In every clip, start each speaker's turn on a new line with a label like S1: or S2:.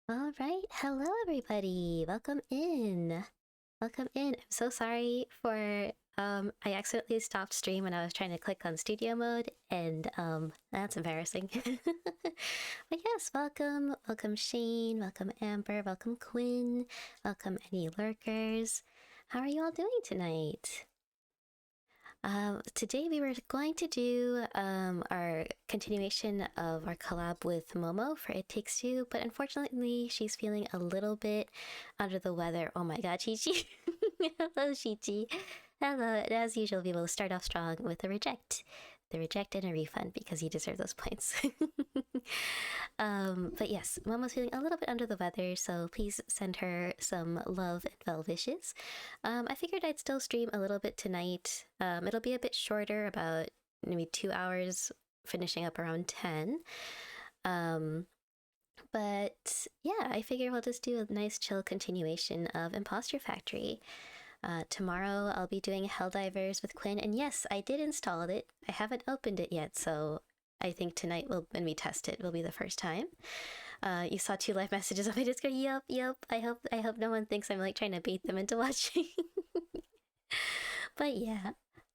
S1: All right. Hello, everybody. Welcome in. Welcome in. I'm so sorry for I accidentally stopped stream when I was trying to click on studio mode, and that's embarrassing. But yes, welcome. Welcome Shane, welcome Amber, welcome Quinn, welcome any lurkers. How are you all doing tonight? Today we were going to do our continuation of our collab with Momo for It Takes Two, but unfortunately she's feeling a little bit under the weather. Oh my god, Chi-Chi. Hello, Chi-Chi. Hello, and as usual, we will start off strong with a reject. The reject and a refund because you deserve those points. But yes, Momo's feeling a little bit under the weather, so please send her some love and well wishes. I figured I'd still stream a little bit tonight. It'll be a bit shorter, about maybe 2 hours, finishing up around 10. Um, but yeah, I figure we'll just do a nice chill continuation of Impostor Factory. Tomorrow I'll be doing Helldivers with Quinn, and yes, I did install it. I haven't opened it yet, so I think tonight when we test it will be the first time. You saw 2 live messages on my Discord. Yep. I hope no one thinks I'm like trying to bait them into watching. But yeah,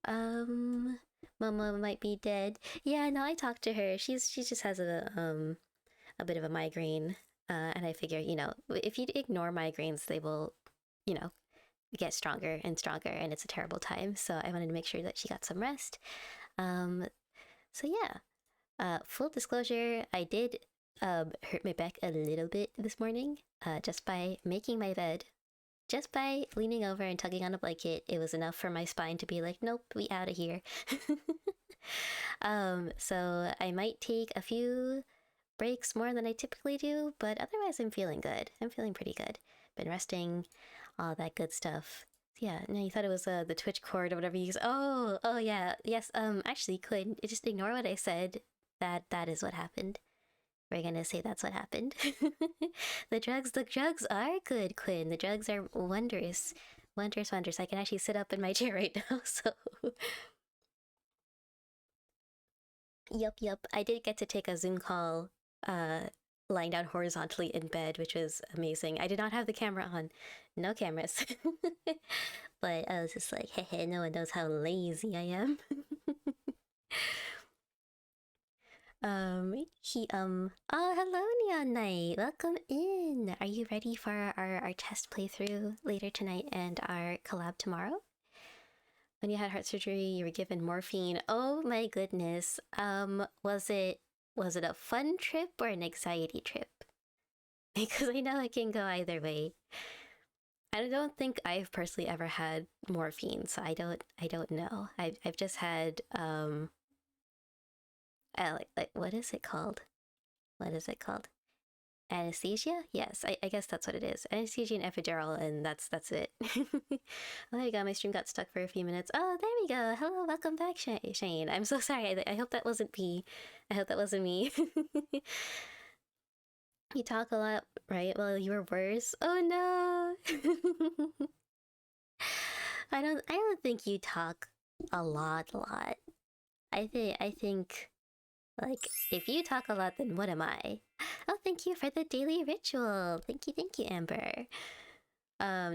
S1: Momo might be dead. Yeah, no, I talked to her. She just has a bit of a migraine, and I figure if you ignore migraines, they will, you know, get stronger and stronger, and it's a terrible time. So I wanted to make sure that she got some rest. So yeah, full disclosure, I did hurt my back a little bit this morning, just by making my bed. Just by leaning over and tugging on a blanket, it was enough for my spine to be like, nope, we out of here. So I might take a few breaks more than I typically do, but otherwise I'm feeling good. I'm feeling pretty good. Been resting, all that good stuff. Yeah, no, you thought it was the Twitch cord or whatever you use. Oh yeah, yes. Actually, Quinn, just ignore what I said. That is what happened. We're gonna say that's what happened. The drugs are good, Quinn. The drugs are wondrous, wondrous. I can actually sit up in my chair right now. So, yup. I did get to take a Zoom call, uh, lying down horizontally in bed, which was amazing. I did not have the camera on, no cameras. But I was just like, hey, no one knows how lazy I am. Oh, hello, Neon Knight. Welcome in. Are you ready for our test playthrough later tonight and our collab tomorrow? When you had heart surgery, you were given morphine. Oh my goodness. Was it a fun trip or an anxiety trip? Because I know it can go either way. I don't think I've personally ever had morphine, so I don't know. I've just had like what is it called? What is it called? Anesthesia? Yes, I guess that's what it is. Anesthesia and epidural, and that's it. Oh, there you go. My stream got stuck for a few minutes. Oh, there we go. Hello, welcome back, Shane. I'm so sorry. I hope that wasn't me. I hope that wasn't me. You talk a lot, right? Well, you were worse. Oh no. I don't think you talk a lot. I think like if you talk a lot, then what am I? Oh, thank you for the daily ritual. Thank you, Amber.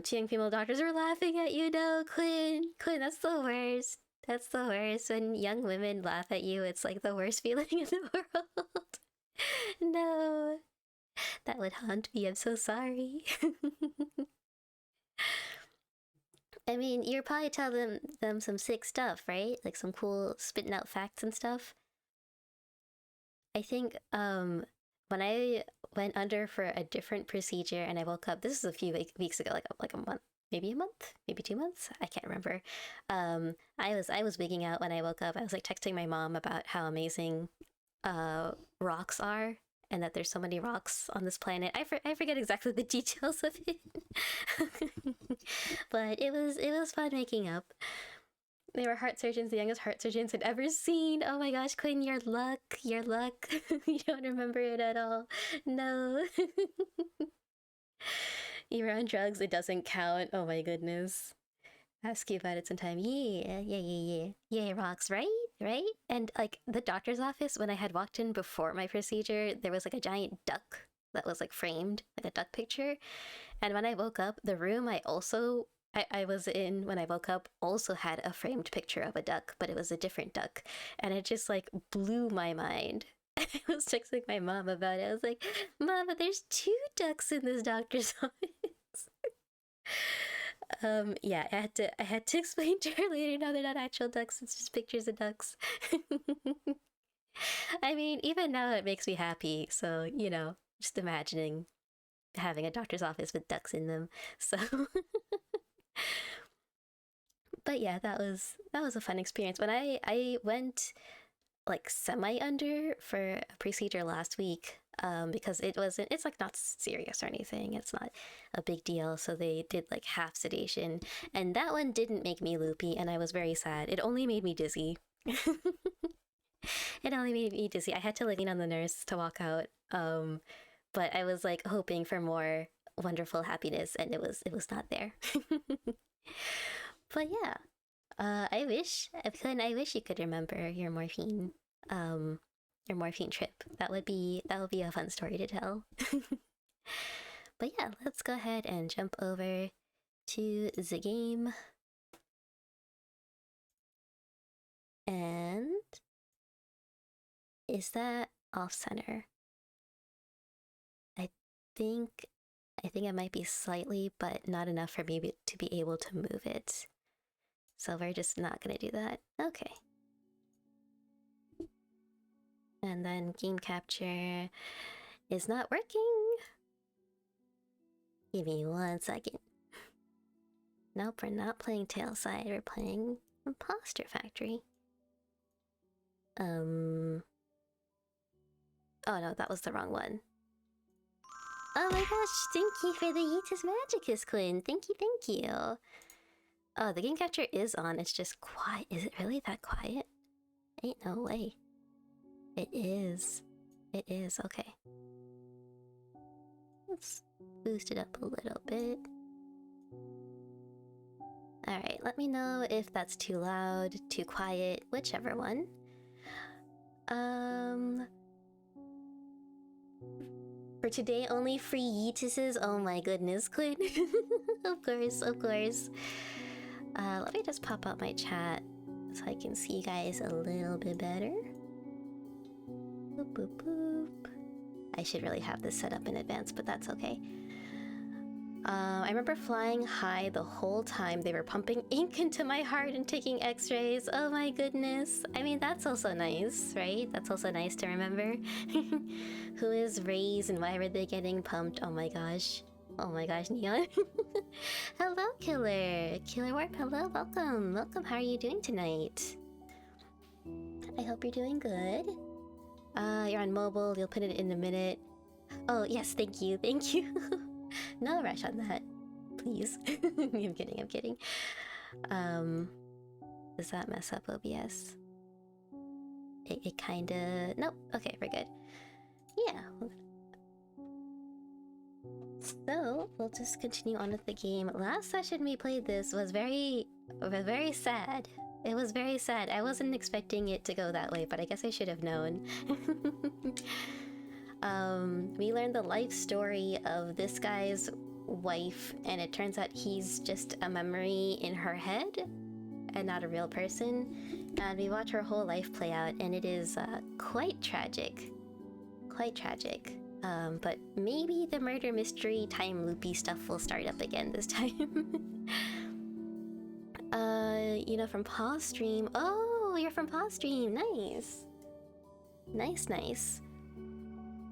S1: Two young female doctors are laughing at you now, Quinn. Quinn, that's the worst. That's the worst. When young women laugh at you, it's like the worst feeling in the world. No, that would haunt me. I'm so sorry. I mean, you're probably telling them some sick stuff, right? Like some cool spitting out facts and stuff. I think when I went under for a different procedure and I woke up, this is a few weeks ago, like a month, maybe 2 months. I can't remember. I was wigging out when I woke up. I was like texting my mom about how amazing rocks are and that there's so many rocks on this planet. I forget exactly the details of it, but it was fun making up. They were heart surgeons, the youngest heart surgeons I'd ever seen. Oh my gosh, Quinn, your luck, your luck. You don't remember it at all. No. You were on drugs, it doesn't count. Oh my goodness. Ask you about it sometime. Yeah, rocks, right? Right? And like the doctor's office, when I had walked in before my procedure, there was like a giant duck that was like framed, like a duck picture. And when I woke up, the room I was in when I woke up also had a framed picture of a duck, but it was a different duck. And it just like blew my mind. I was texting my mom about it. I was like, Mama, there's 2 ducks in this doctor's office. Yeah, I had to explain to her later. No, they're not actual ducks, it's just pictures of ducks. I mean, even now it makes me happy, so just imagining having a doctor's office with ducks in them. So but yeah, that was a fun experience. When I went like semi under for a procedure last week, because it's like not serious or anything, it's not a big deal, so they did like half sedation, and that one didn't make me loopy, and I was very sad. It only made me dizzy. It only made me dizzy. I had to like lean on the nurse to walk out, but I was like hoping for more wonderful happiness, and it was not there. But yeah, I wish you could remember your morphine trip. That would be a fun story to tell. But yeah, let's go ahead and jump over to the game. And is that off center? I think it might be slightly, but not enough for me to be able to move it. So we're just not gonna do that. Okay. And then game capture is not working. Give me 1 second. Nope, we're not playing Tailside, we're playing Impostor Factory. Oh no, that was the wrong one. Oh my gosh, thank you for the Yeetus Magicus, Quinn. Thank you. Oh, the game capture is on, it's just quiet. Is it really that quiet? Ain't no way. It is. It is, okay. Let's boost it up a little bit. Alright, let me know if that's too loud, too quiet, whichever one. For today, only free Yeetuses? Oh my goodness, Quinn. Of course, of course. Let me just pop up my chat so I can see you guys a little bit better. Boop, boop, boop. I should really have this set up in advance, but that's okay. I remember flying high the whole time. They were pumping ink into my heart and taking x-rays. Oh my goodness. I mean, that's also nice, right? That's also nice to remember. Who is Rays and why were they getting pumped? Oh my gosh. Oh my gosh, Neon. Hello, Killer. Killer Warp, hello, welcome. Welcome, how are you doing tonight? I hope you're doing good. You're on mobile, you'll put it in a minute. Oh, yes, thank you, thank you. No rush on that, please. I'm kidding. Does that mess up OBS? It kinda... Nope, okay, we're good. Yeah. So, we'll just continue on with the game. Last session we played this was very sad. It was very sad. I wasn't expecting it to go that way, but I guess I should have known. We learned the life story of this guy's wife, and it turns out he's just a memory in her head and not a real person. And we watch her whole life play out, and it is quite tragic. Quite tragic. But maybe the murder mystery time loopy stuff will start up again this time. From Paw Stream. Oh, you're from Paw Stream. Nice. Nice.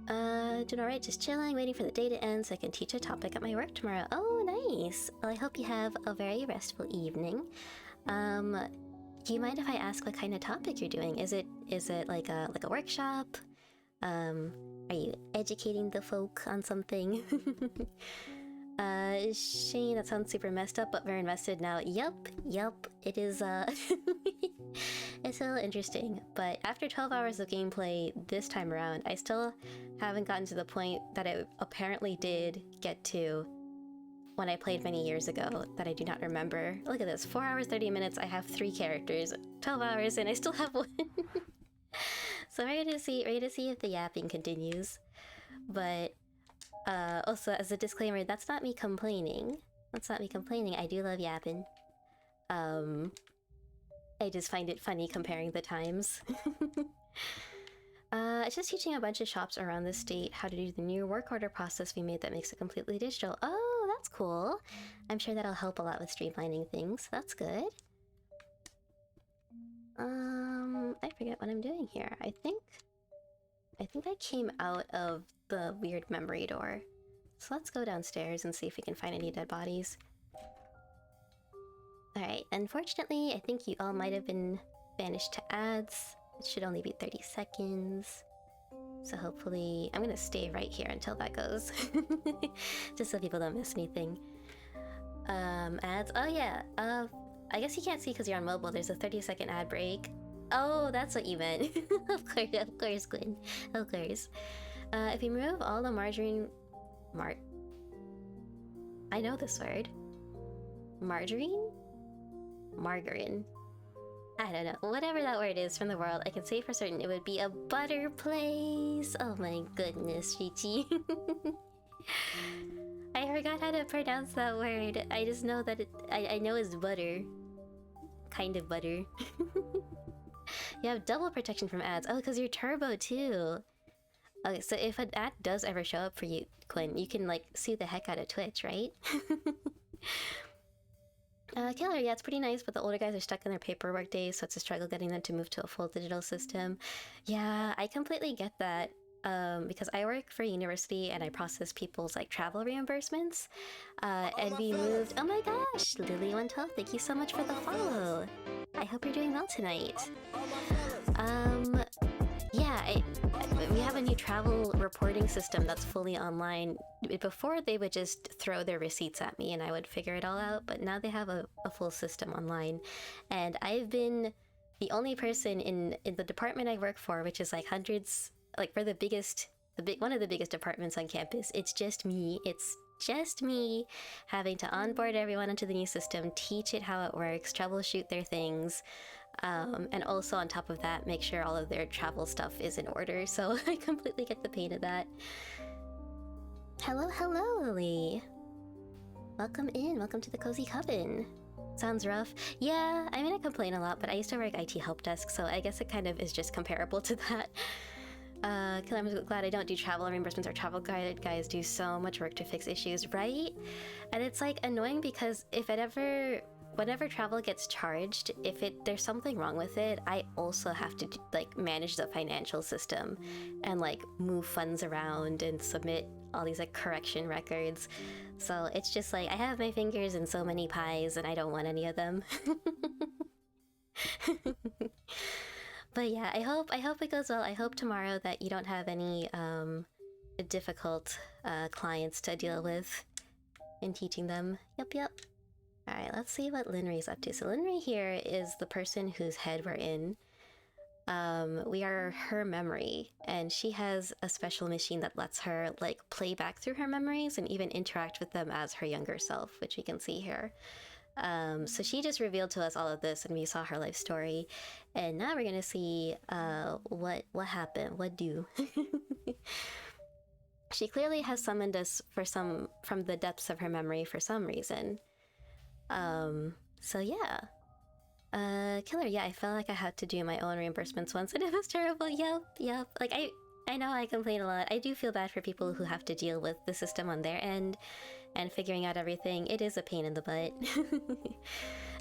S1: Doing alright, just chilling, waiting for the day to end so I can teach a topic at my work tomorrow. Oh, nice. Well, I hope you have a very restful evening. Do you mind if I ask what kind of topic you're doing? Is it like a workshop? Are you educating the folk on something? Shane, that sounds super messed up, but very invested now. Yup, it is, it's a little interesting, but after 12 hours of gameplay this time around, I still haven't gotten to the point that I apparently did get to when I played many years ago that I do not remember. Look at this, 4 hours, 30 minutes, I have 3 characters, 12 hours, and I still have 1. So ready to see if the yapping continues. But Also, as a disclaimer, that's not me complaining. That's not me complaining. I do love yapping. I just find it funny comparing the times. It's just teaching a bunch of shops around the state how to do the new work order process we made that makes it completely digital. Oh, that's cool. I'm sure that'll help a lot with streamlining things. That's good. I forget what I'm doing here. I think I came out of the weird memory door. So let's go downstairs and see if we can find any dead bodies. Alright, unfortunately, I think you all might have been banished to ads. It should only be 30 seconds. So hopefully... I'm gonna stay right here until that goes. Just so people don't miss anything. Ads. Oh yeah, I guess you can't see because you're on mobile. There's a 30-second ad break. Oh, that's what you meant. Of course, Gwen. Of course. If you remove all the margarine... I know this word. Margarine? Margarine. I don't know. Whatever that word is from the world, I can say for certain it would be a butter place. Oh my goodness, Richie. I forgot how to pronounce that word. I just know that I know it's butter. Kind of butter. You have double protection from ads. Oh, because you're turbo too. Okay, so if an ad does ever show up for you, Quinn, you can like sue the heck out of Twitch, right? Killer, yeah, it's pretty nice, but the older guys are stuck in their paperwork days, so it's a struggle getting them to move to a full digital system. Yeah, I completely get that. Because I work for a university and I process people's like travel reimbursements. And we moved. Oh my gosh, Lily112, thank you so much for the follow. I hope you're doing well tonight. Yeah, we have a new travel reporting system that's fully online. Before, they would just throw their receipts at me and I would figure it all out, but now they have a full system online. And I've been the only person in the department I work for, which is like hundreds, like for one of the biggest departments on campus. It's just me. It's just me having to onboard everyone into the new system, teach it how it works, troubleshoot their things. And also on top of that, make sure all of their travel stuff is in order. So I completely get the pain of that. Hello, Lily. Welcome in. Welcome to the Cozy Coven. Sounds rough. Yeah, I mean, I complain a lot, but I used to work IT help desk, so I guess it kind of is just comparable to that. Killer, I'm glad I don't do travel reimbursements or travel guide. Guys do so much work to fix issues, right? And it's like annoying because whenever travel gets charged, if there's something wrong with it, I also have to like manage the financial system and like move funds around and submit all these like correction records. So it's just like I have my fingers in so many pies and I don't want any of them. But yeah, I hope it goes well. I hope tomorrow that you don't have any difficult clients to deal with in teaching them. Yep. Alright, let's see what Linry's up to. So Linry here is the person whose head we're in. We are her memory, and she has a special machine that lets her like play back through her memories and even interact with them as her younger self, which we can see here. So she just revealed to us all of this and we saw her life story, and now we're gonna see what happened, what do. She clearly has summoned us from the depths of her memory for some reason. So yeah. Killer, yeah, I felt like I had to do my own reimbursements once and it was terrible. Yep. Like I know I complain a lot. I do feel bad for people who have to deal with the system on their end and figuring out everything. It is a pain in the butt.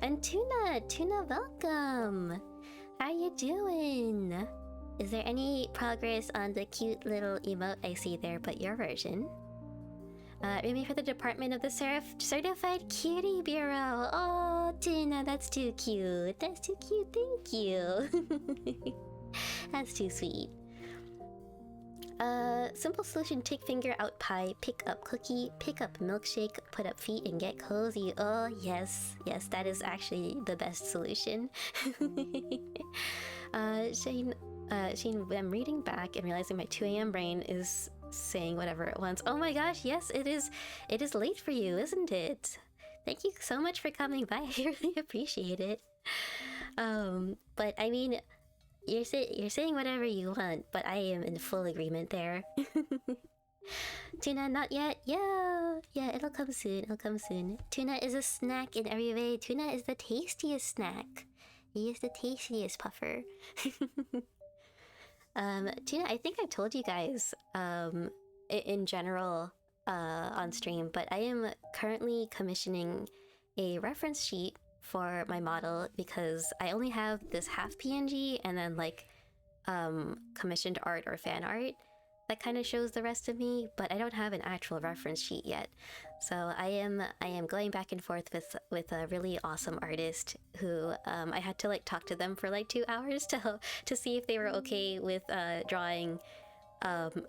S1: And Tuna, welcome. How you doing? Is there any progress on the cute little emote I see there, but your version? Maybe for the Department of the Certified Cutie Bureau. Oh, Tuna, that's too cute. That's too cute, thank you. That's too sweet. Simple solution, take finger out pie, pick up cookie, pick up milkshake, put up feet and get cozy. Oh, yes, that is actually the best solution. Shane, I'm reading back and realizing my 2 a.m. brain is saying whatever it wants. Oh my gosh, yes, it is late for you, isn't it? Thank you so much for coming by. I really appreciate it. But I mean, you're saying whatever you want, but I am in full agreement there. Tuna, not yet. Yeah, yeah, it'll come soon. It'll come soon. Tuna is a snack in every way. Tuna is the tastiest snack. He is the tastiest puffer. Tuna, I think I told you guys in general on stream, but I am currently commissioning a reference sheet for my model because I only have this half PNG and then like commissioned art or fan art that kind of shows the rest of me, but I don't have an actual reference sheet yet. So I am going back and forth with a really awesome artist who I had to like talk to them for like 2 hours to see if they were okay with drawing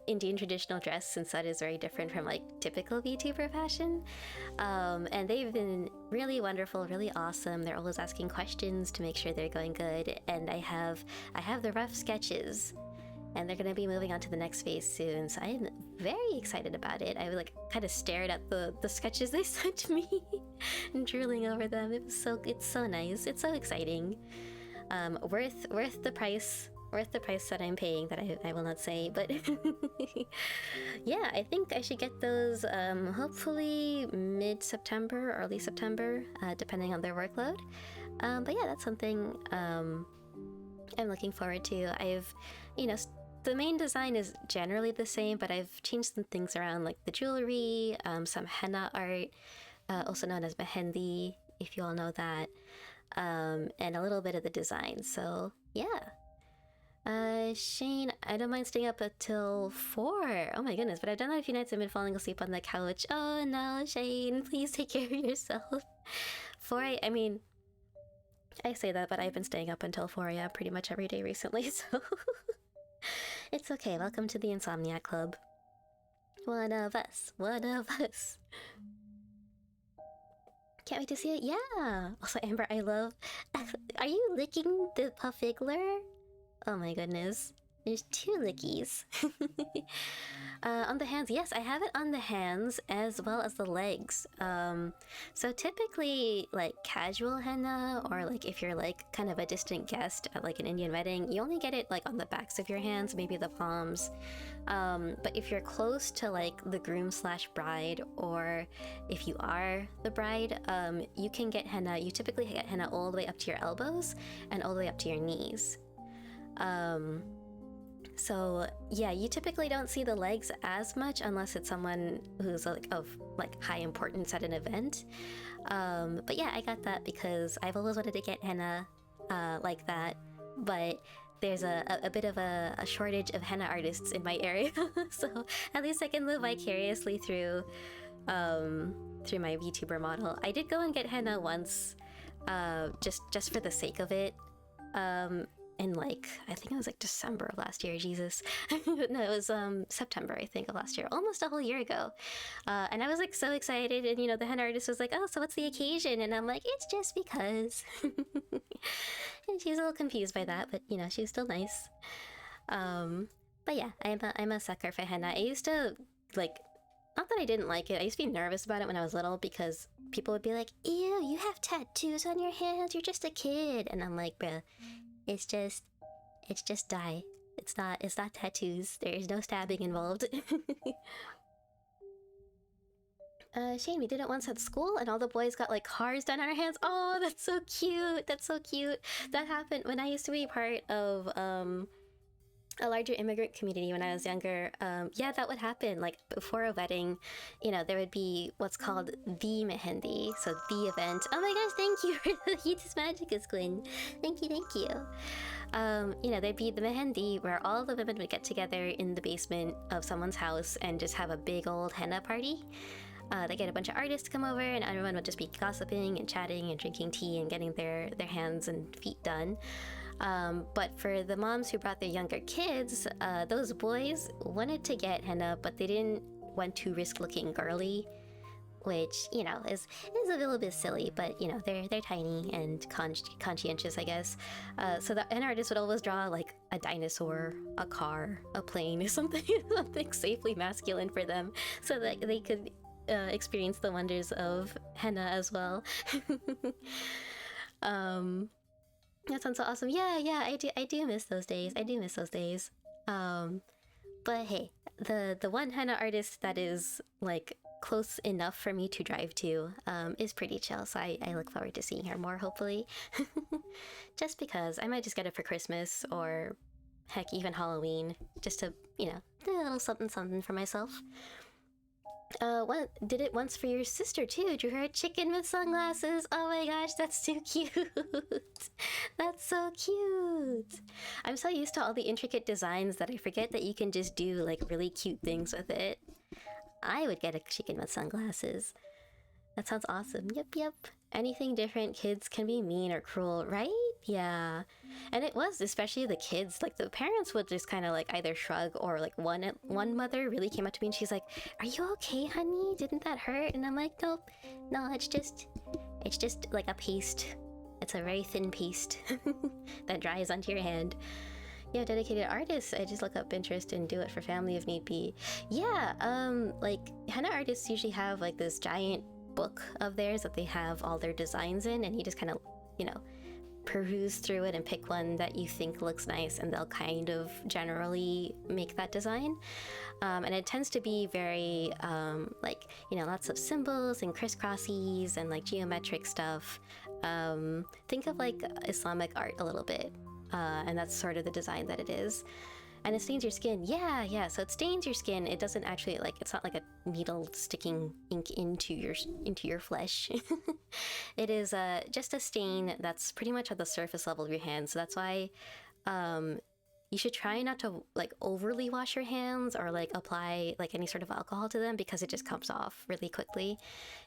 S1: Indian traditional dress, since that is very different from like typical VTuber fashion. And they've been really wonderful, really awesome. They're always asking questions to make sure they're going good. And I have the rough sketches, and they're gonna be moving on to the next phase soon. So I'm very excited about it. I like kind of stared at the sketches they sent me and drooling over them. It's so nice. It's so exciting. Worth the price. Worth the price that I'm paying, that I will not say, but yeah, I think I should get those hopefully mid-September, early September, depending on their workload. But yeah, that's something I'm looking forward to. The main design is generally the same, but I've changed some things around, like the jewelry, some henna art, also known as mehendi, if you all know that, and a little bit of the design. So yeah. Shane, I don't mind staying up until 4. Oh my goodness, but I've done that a few nights. I've been falling asleep on the couch. Oh no, Shane, please take care of yourself. 4, I mean, I say that, but I've been staying up until 4 a.m. pretty much every day recently, so it's okay. Welcome to the Insomniac Club. One of us. Can't wait to see it. Yeah. Also, Amber, I love. Are you licking the Puffigler? Oh my goodness. There's 2 lickies. On the hands, yes, I have it on the hands as well as the legs. So typically, like casual henna, or like if you're like kind of a distant guest at like an Indian wedding, you only get it like on the backs of your hands, maybe the palms. But if you're close to like the groom/bride, or if you are the bride, you can get henna. You typically get henna all the way up to your elbows and all the way up to your knees. So yeah, you typically don't see the legs as much unless it's someone who's like of like high importance at an event. But yeah, I got that because I've always wanted to get henna like that, but there's a bit of a shortage of henna artists in my area. So at least I can live vicariously through my VTuber model. I did go and get henna once, just for the sake of it. In like, I think it was like December of last year, Jesus. No, it was September, I think, of last year, almost a whole year ago. And I was like so excited, and the henna artist was like, oh, so what's the occasion? And I'm like, it's just because. And she was a little confused by that, but she was still nice. But yeah, I'm a sucker for henna. I used to like, not that I didn't like it, I used to be nervous about it when I was little because people would be like, ew, you have tattoos on your hands, you're just a kid. And I'm like, bruh, it's just dye. It's not tattoos. There is no stabbing involved. Shane, we did it once at school and all the boys got like cars done on our hands. Oh, that's so cute. That's so cute. That happened when I used to be part of a larger immigrant community when I was younger. Yeah, that would happen. Like before a wedding, there would be what's called the mehendi, so the event. Oh my gosh, thank you for the Heatus Magicus, Quinn. Thank you. There'd be the mehendi where all the women would get together in the basement of someone's house and just have a big old henna party. They get a bunch of artists to come over, and everyone would just be gossiping and chatting and drinking tea and getting their hands and feet done. But for the moms who brought their younger kids, those boys wanted to get henna, but they didn't want to risk looking girly, which, is a little bit silly, but, they're tiny and conscientious, I guess. So the henna artist would always draw, like, a dinosaur, a car, a plane, or something safely masculine for them, so that they could experience the wonders of henna as well. That sounds so awesome. Yeah, I do miss those days. But hey, the one henna artist that is like close enough for me to drive to is pretty chill, so I look forward to seeing her more, hopefully. Just because I might just get it for Christmas or heck, even Halloween, just to, you know, do a little something something for myself. What did it once for your sister too? Drew her a chicken with sunglasses. Oh my gosh, that's too cute. That's so cute. I'm so used to all the intricate designs that I forget that you can just do like really cute things with it. I would get a chicken with sunglasses. That sounds awesome. Yep, yep. Anything different, kids can be mean or cruel, right? Yeah. And it was, especially the kids, like the parents would just kind of like either shrug, or like one mother really came up to me and she's like, "Are you okay, honey? Didn't that hurt?" And I'm like, "Nope. No, it's just like a paste. It's a very thin paste that dries onto your hand." Yeah, dedicated artists. I just look up Pinterest and do it for family if need be. Yeah, like henna artists usually have like this giant book of theirs that they have all their designs in, and you just kind of, you know, peruse through it and pick one that you think looks nice, and they'll kind of generally make that design. And it tends to be very like, you know, lots of symbols and crisscrossies and like geometric stuff. Think of like Islamic art a little bit. And that's sort of the design that it is. And it stains your skin. Yeah. So it stains your skin. It doesn't actually, like, it's not like a needle sticking ink into your flesh. It is just a stain that's pretty much at the surface level of your hands. So that's why you should try not to like overly wash your hands or like apply like any sort of alcohol to them, because it just comes off really quickly.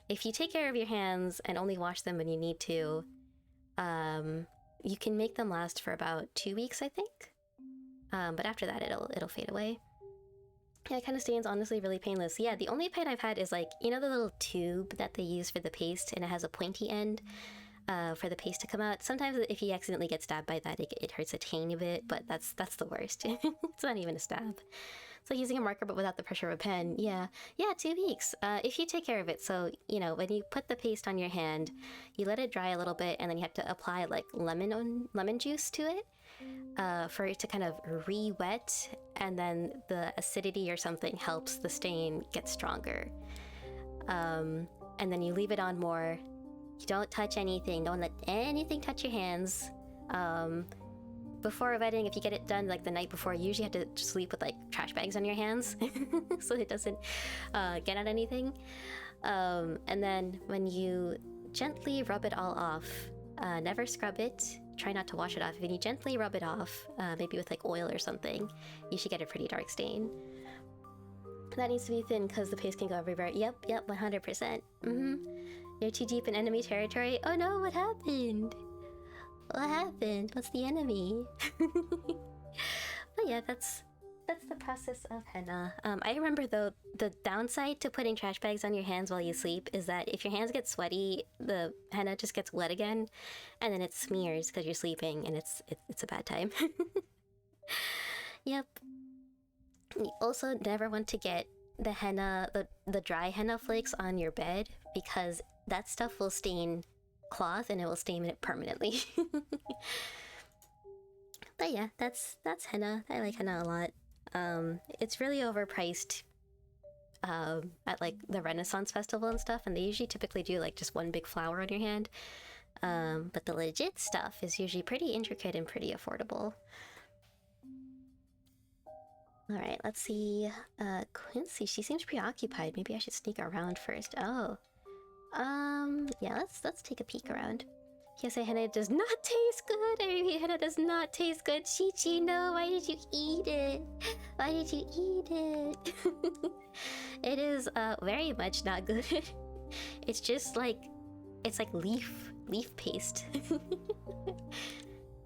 S1: If you take care of your hands and only wash them when you need to, you can make them last for about 2 weeks, I think. But after that, it'll fade away. Yeah, it kind of stains honestly really painless. Yeah, the only pain I've had is like, you know, the little tube that they use for the paste, and it has a pointy end for the paste to come out. Sometimes if you accidentally get stabbed by that, it hurts a tiny bit, but that's the worst. It's not even a stab. It's like using a marker but without the pressure of a pen. Yeah, 2 weeks. If you take care of it. So, you know, when you put the paste on your hand, you let it dry a little bit, and then you have to apply like lemon juice to it. For it to kind of re-wet, and then the acidity or something helps the stain get stronger. And then you leave it on more. You don't touch anything. Don't let anything touch your hands. Before a wedding, if you get it done like the night before, you usually have to sleep with like trash bags on your hands so it doesn't get on anything. And then when you gently rub it all off, never scrub it. Try not to wash it off. When you gently rub it off, maybe with like oil or something, you should get a pretty dark stain. That needs to be thin because the paste can go everywhere. Yep, 100%. You're too deep in enemy territory. Oh no, what happened? What happened? What's the enemy? But yeah, that's the process of henna. I remember though, the downside to putting trash bags on your hands while you sleep is that if your hands get sweaty, the henna just gets wet again, and then it smears because you're sleeping, and it's a bad time. Yep. You also never want to get the henna, the dry henna flakes on your bed, because that stuff will stain cloth and it will stain it permanently. But yeah, that's henna. I like henna a lot. It's really overpriced at like the Renaissance Festival and stuff, and they usually typically do like just one big flower on your hand. But the legit stuff is usually pretty intricate and pretty affordable. Alright, let's see. Quincy, she seems preoccupied. Maybe I should sneak around first. Oh. Yeah, let's take a peek around. Yes, henna does not taste good. I repeat, henna does not taste good. Chi-Chi, no, why did you eat it? Why did you eat it? It is very much not good. It's just like, it's like leaf paste.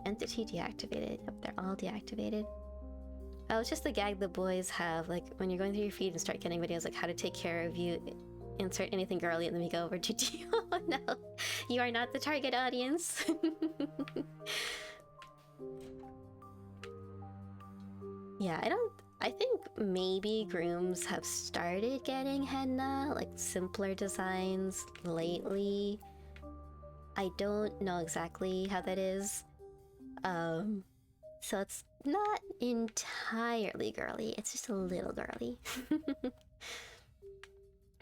S1: Entity deactivated. Yep, they're all deactivated. Oh, it's just the gag the boys have, like when you're going through your feed and start getting videos like how to take care of you, insert anything girly, and then we go over to Gio. Oh no, you are not the target audience. Yeah, I think maybe grooms have started getting henna, like simpler designs lately. I don't know exactly how that is. So it's not entirely girly. It's just a little girly.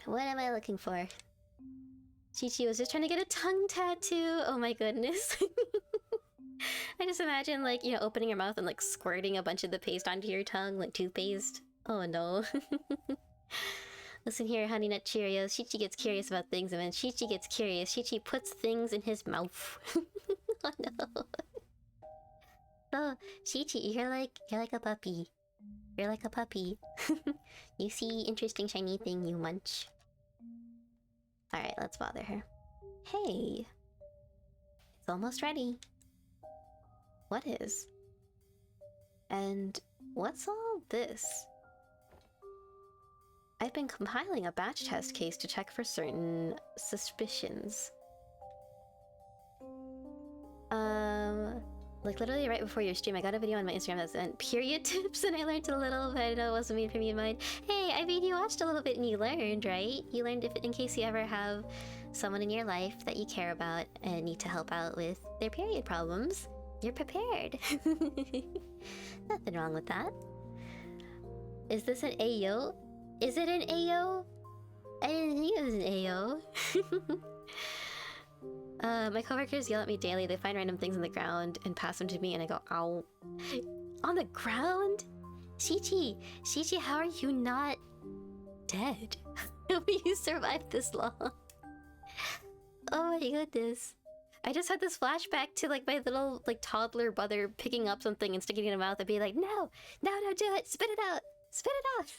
S1: What am I looking for? Chi-Chi was just trying to get a tongue tattoo. Oh my goodness. I just imagine, like, you know, opening your mouth and, like, squirting a bunch of the paste onto your tongue, like toothpaste. Oh no. Listen here, Honey Nut Cheerios. Chi-Chi gets curious about things, and when Chi-Chi gets curious, Chi-Chi puts things in his mouth. Oh no. Oh, Chi-Chi, you're like a puppy. You're like a puppy. You see interesting shiny thing, you munch. Alright, let's bother her. Hey. It's almost ready. What is? And what's all this? I've been compiling a batch test case to check for certain suspicions. Like literally right before your stream, I got a video on my Instagram that said period tips, and I learned a little, but I know it wasn't made for me in mind. Hey, I mean, you watched a little bit and you learned, right? You learned if, in case you ever have someone in your life that you care about and need to help out with their period problems, you're prepared. Nothing wrong with that. Is this an AO? Is it an AO? I didn't think it was an AO. My coworkers yell at me daily. They find random things on the ground and pass them to me, and I go, ow. On the ground? Chi-Chi, Chi-Chi, how are you not dead? How have you survived this long? Oh my goodness. I just had this flashback to like my little like toddler brother picking up something and sticking it in my mouth and being like, no, no, don't do it. Spit it out. Spit it out.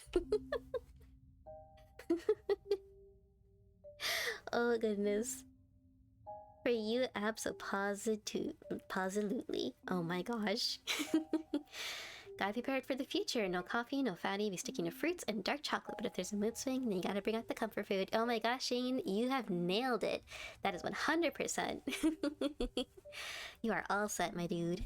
S1: Oh goodness. For you, absolutely. Oh my gosh. Gotta be prepared for the future. No coffee, no fatty, be sticking to fruits and dark chocolate. But if there's a mood swing, then you gotta bring out the comfort food. Oh my gosh, Shane, you have nailed it. That is 100%. You are all set, my dude.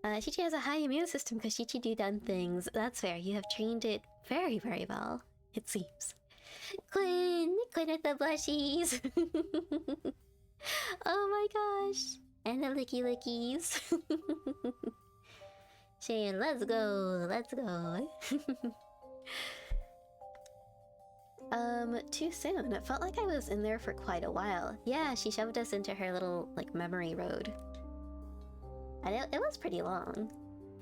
S1: Chi-Chi has a high immune system because Chi-Chi do done things. That's fair. You have trained it very, very well, it seems. Quinn with the blushies. Oh my gosh. And the licky lickies. Shane, let's go. Let's go. Too soon. It felt like I was in there for quite a while. Yeah, she shoved us into her little, like, memory road. And it was pretty long.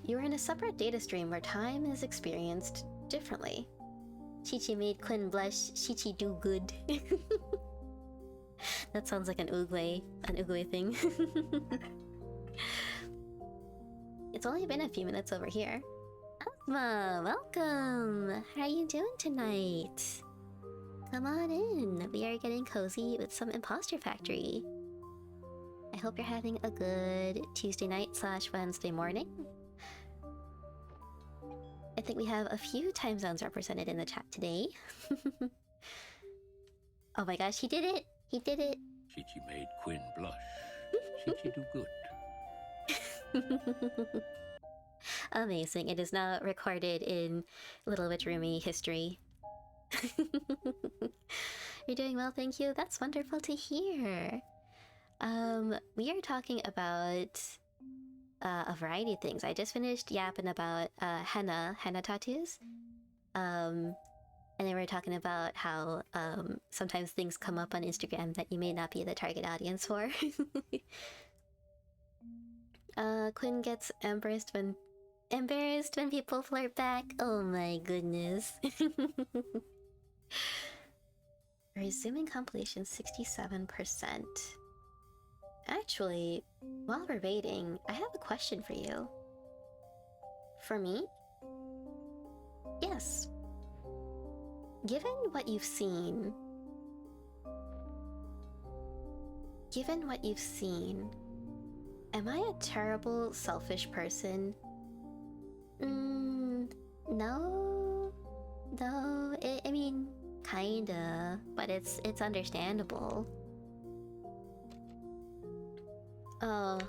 S1: You were in a separate data stream where time is experienced differently. Chi-Chi made Quinn blush. Chi-Chi do good. That sounds like an Oogway thing. It's only been a few minutes over here. Asma, welcome! How are you doing tonight? Come on in. We are getting cozy with some Impostor Factory. I hope you're having a good Tuesday night / Wednesday morning. I think we have a few time zones represented in the chat today. Oh my gosh, he did it! He did it!
S2: Chi-Chi made Quinn blush. Chi-Chi do good.
S1: Amazing. It is now recorded in Little Witch Roomy history. You're doing well, thank you. That's wonderful to hear. We are talking about a variety of things. I just finished yapping about henna tattoos. And then we were talking about how sometimes things come up on Instagram that you may not be the target audience for. Quinn gets embarrassed when people flirt back. Oh my goodness. Resuming compilation 67%. Actually, while we're waiting, I have a question for you. For me? Yes. Given what you've seen, am I a terrible, selfish person? No. I mean, kinda, but it's understandable. Oh,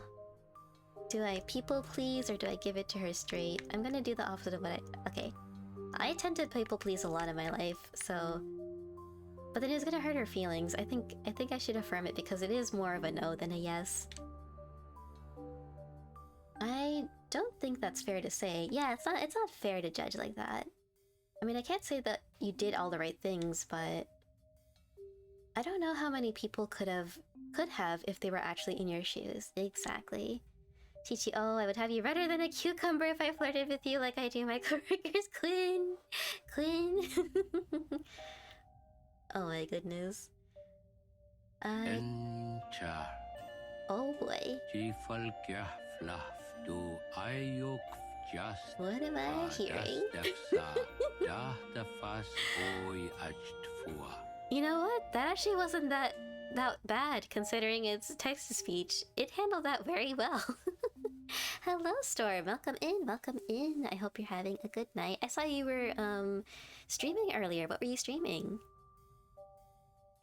S1: do I people please or do I give it to her straight? I'm gonna do the opposite of what okay. I tend to people please a lot in my life, so... But then it's gonna hurt her feelings. I think I should affirm it because it is more of a no than a yes. I don't think that's fair to say. Yeah, it's not fair to judge like that. I mean, I can't say that you did all the right things, but I don't know how many people could have if they were actually in your shoes. Exactly. Chichi, oh, I would have you redder than a cucumber if I flirted with you like I do my coworkers. Quinn! Quinn! Oh my goodness.
S2: Enchar.
S1: Oh boy.
S2: Chifalkya flaf do ayok just.
S1: What am I hearing? You know what? That actually wasn't that bad considering it's text-to-speech. It handled that very well. Hello, Storm. Welcome in. Welcome in. I hope you're having a good night. I saw you were streaming earlier. What were you streaming?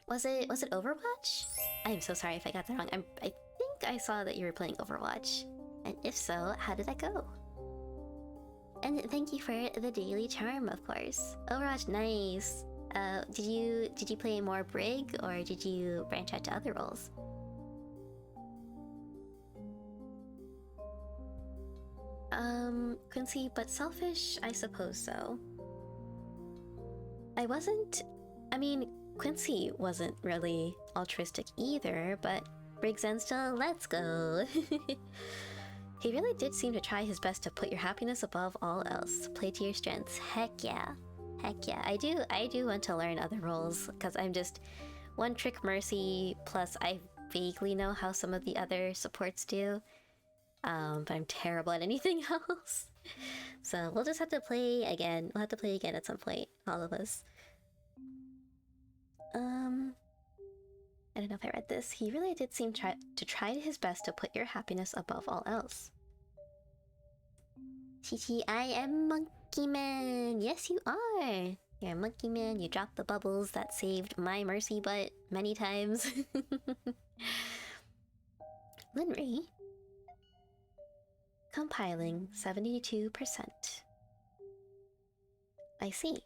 S1: Was it Overwatch? I'm so sorry if I got that wrong. I think I saw that you were playing Overwatch. And if so, how did that go? And thank you for the daily charm, of course. Overwatch, nice. Did you play more Brig or did you branch out to other roles? Quincy, but selfish? I suppose so. I mean, Quincy wasn't really altruistic either, but Briggs and still, let's go. He really did seem to try his best to put your happiness above all else. Play to your strengths. Heck yeah. Heck yeah. I do want to learn other roles, because I'm just one trick Mercy, plus I vaguely know how some of the other supports do. But I'm terrible at anything else. So we'll just have to play again. We'll have to play again at some point, all of us. I don't know if I read this. He really did seem to try his best to put your happiness above all else. Chichi, I am Monkey Man. Yes, you are. You're a Monkey Man. You dropped the bubbles that saved my Mercy butt many times. Linry. Compiling 72%. I see.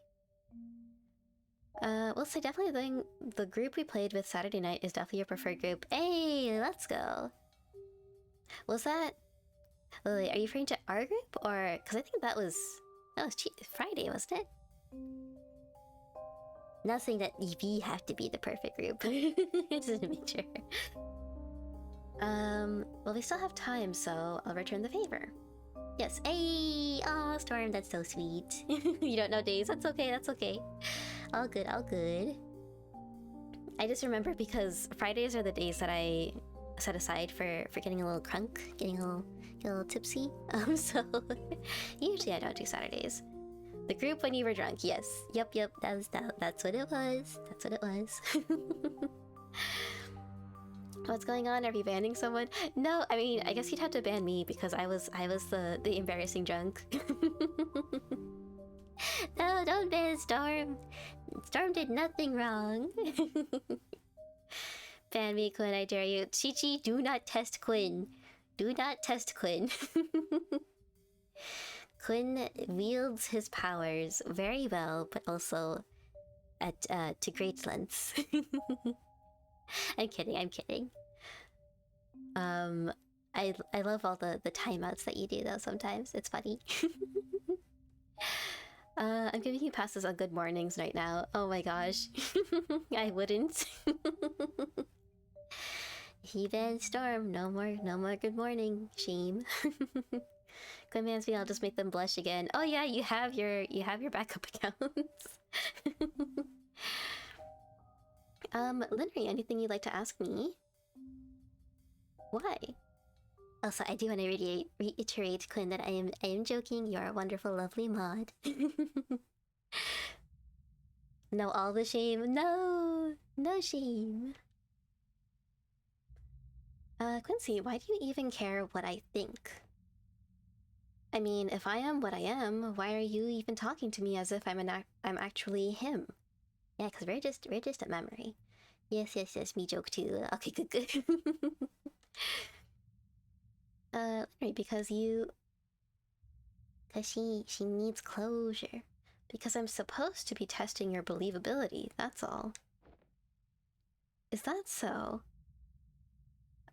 S1: We'll say definitely the group we played with Saturday night is definitely your preferred group. Hey, let's go. Was that... Wait, are you referring to our group? Or... Because I think that was Friday, wasn't it? Not saying that we have to be the perfect group. Just to make sure. Well, we still have time, so I'll return the favor. Yes. Hey! Aw, Storm, that's so sweet. You don't know days. That's okay, that's okay. All good, all good. I just remember because Fridays are the days that I set aside for getting a little crunk, getting a little tipsy. So usually I don't do Saturdays. The group when you were drunk, yes. Yep, that's what it was. That's what it was. What's going on? Are we banning someone? No, I mean, I guess you'd have to ban me because I was the embarrassing drunk. No, don't ban Storm. Storm did nothing wrong. Ban me, Quinn, I dare you. Chi-Chi, do not test Quinn. Do not test Quinn. Quinn wields his powers very well, but also to great lengths. I'm kidding. I love all the timeouts that you do though sometimes. It's funny. I'm giving you passes on good mornings right now. Oh my gosh. I wouldn't. He banned Storm. No more good morning. Shame. Quinn bans me, I'll just make them blush again. Oh yeah, you have your backup accounts. Linry, anything you'd like to ask me? Why? Also, I do want to reiterate, Quinn, that I am joking. You're a wonderful, lovely mod. No, all the shame. No shame. Quincy, why do you even care what I think? I mean, if I am what I am, why are you even talking to me as if I'm actually him? Yeah, because we're just a memory. Yes, me joke too. Okay, good. Right, because she needs closure. Because I'm supposed to be testing your believability, that's all. Is that so?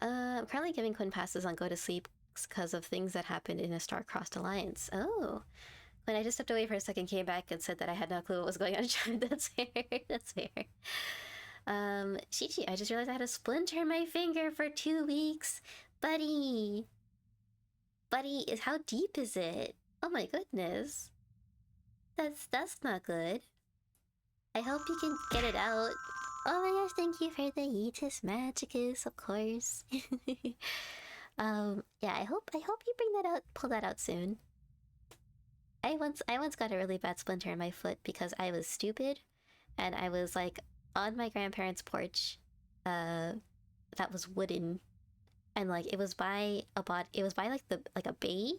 S1: I'm currently giving Quinn passes on go to sleep because of things that happened in a star-crossed alliance. Oh. When I just stepped away for a second, came back and said that I had no clue what was going on. That's fair. That's fair. Chichi, I just realized I had a splinter in my finger for 2 weeks. Buddy. Buddy, how deep is it? Oh my goodness. That's not good. I hope you can get it out. Oh my gosh, thank you for the Yeetus Magicus, of course. Yeah, I hope you bring that out, pull that out soon. I once got a really bad splinter in my foot because I was stupid, and I was like on my grandparents' porch, that was wooden, and like it was by like a bay,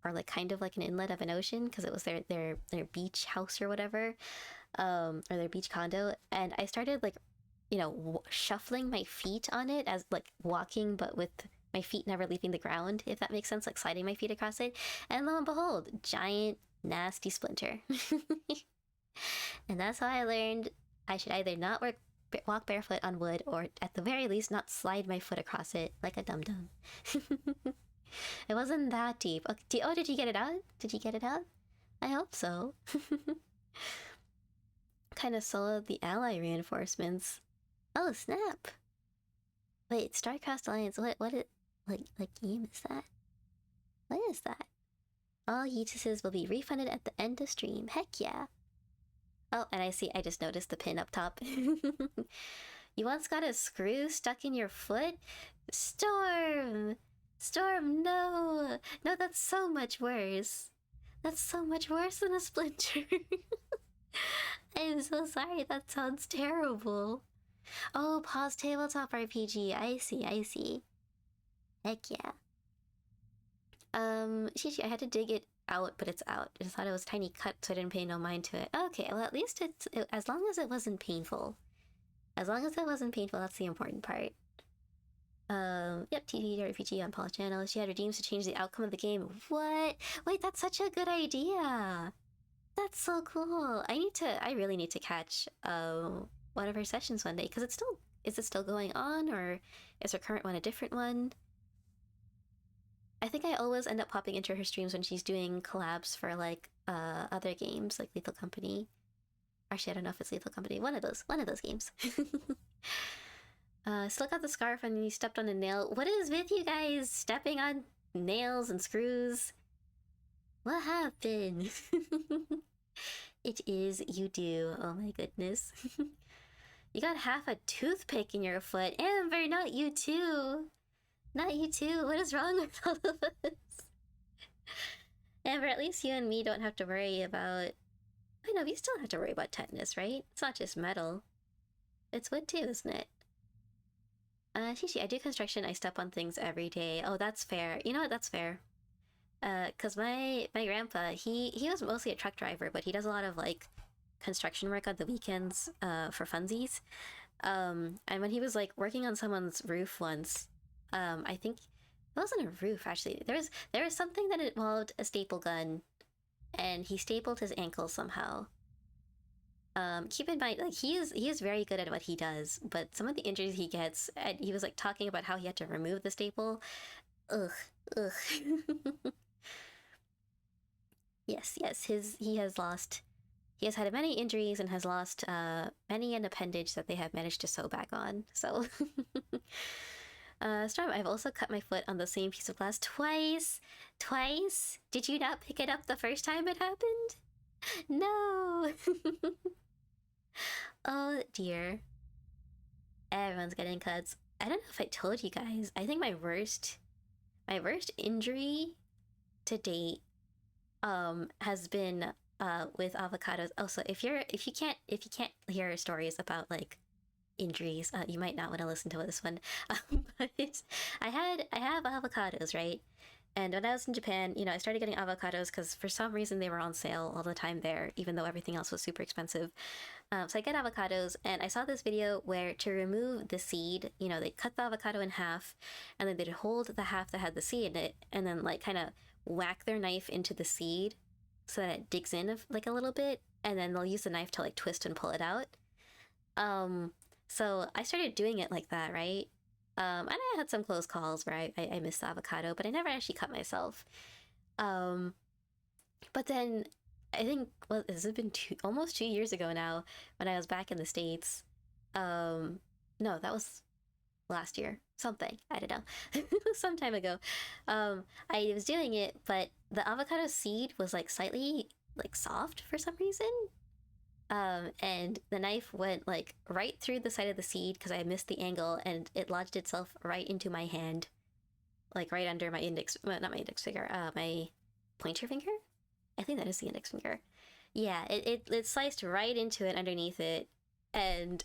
S1: or like kind of like an inlet of an ocean, because it was their beach house or whatever, or their beach condo, and I started like, shuffling my feet on it as like walking, but with my feet never leaving the ground, if that makes sense, like sliding my feet across it, and lo and behold, giant nasty splinter. And that's how I learned I should either not walk barefoot on wood, or at the very least not slide my foot across it like a dum-dum. It wasn't that deep. Okay, oh, did you get it out? Did you get it out? I hope so. Kind of soloed the ally reinforcements. Oh, snap. Wait, Starcraft Alliance, what it, like game is that? What is that? All Yeetuses will be refunded at the end of stream. Heck yeah. Oh, and I just noticed the pin up top. You once got a screw stuck in your foot? Storm! Storm, no! No, that's so much worse. That's so much worse than a splinter. I'm so sorry, that sounds terrible. Oh, pause tabletop RPG. I see. Heck yeah. Shishi, I had to dig it out, but it's out. I just thought it was a tiny cut, so I didn't pay no mind to it. Okay, well, at least as long as it wasn't painful. As long as it wasn't painful, that's the important part. Yep, TTRPG on Paul's channel. She had her dreams to change the outcome of the game. What? Wait, that's such a good idea. That's so cool. I really need to catch one of her sessions one day, because is it still going on, or is her current one a different one? I think I always end up popping into her streams when she's doing collabs for like other games like Lethal Company. Actually, I don't know if it's Lethal Company. One of those games. Still got the scarf and you stepped on a nail. What is with you guys stepping on nails and screws? What happened? It is you do. Oh my goodness. You got half a toothpick in your foot. Amber, not you too. Not you too. What is wrong with all of us? Amber, at least you and me don't have to worry about... I know, we still have to worry about tetanus, right? It's not just metal. It's wood too, isn't it? Shishi, I do construction. I step on things every day. Oh, that's fair. You know what? That's fair. Cause my grandpa, he was mostly a truck driver, but he does a lot of like construction work on the weekends for funsies. And when he was like working on someone's roof once, I think it wasn't a roof actually. There was something that involved a staple gun, and he stapled his ankle somehow. Keep in mind, like he is very good at what he does, but some of the injuries he gets, and he was like talking about how he had to remove the staple. Ugh. Yes, he has had many injuries and has lost many an appendage that they have managed to sew back on. So, Storm, I've also cut my foot on the same piece of glass twice. Twice? Did you not pick it up the first time it happened? No. Oh dear. Everyone's getting cuts. I don't know if I told you guys. I think my worst injury to date has been with avocados. Also, if you can't hear stories about like injuries, you might not want to listen to this one. But I have avocados, right? And when I was in Japan, I started getting avocados because for some reason they were on sale all the time there, even though everything else was super expensive. So I get avocados, and I saw this video where to remove the seed, they cut the avocado in half, and then they'd hold the half that had the seed in it, and then like kind of whack their knife into the seed so that it digs in like a little bit, and then they'll use the knife to like twist and pull it out. So I started doing it like that, right? And I had some close calls where I missed the avocado, but I never actually cut myself. Um, but then I think, well, this has been almost 2 years ago now when I was back in the States. No, that was last year. Something. I don't know. Some time ago. I was doing it, but the avocado seed was like slightly like soft for some reason. And the knife went like right through the side of the seed because I missed the angle, and it lodged itself right into my hand, like right under my index, well, not my index finger, my pointer finger. I think that is the index finger. Yeah, it sliced right into it underneath it, and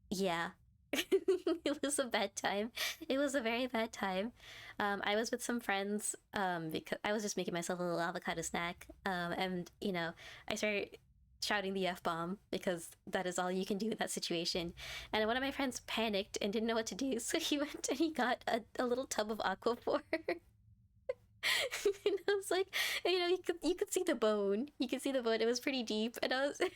S1: yeah, it was a bad time. It was a very bad time. I was with some friends because I was just making myself a little avocado snack, and I started shouting the F bomb because that is all you can do in that situation. And one of my friends panicked and didn't know what to do, so he went and he got a little tub of Aquaphor. And I was like, you could see the bone. You could see the bone. It was pretty deep, and it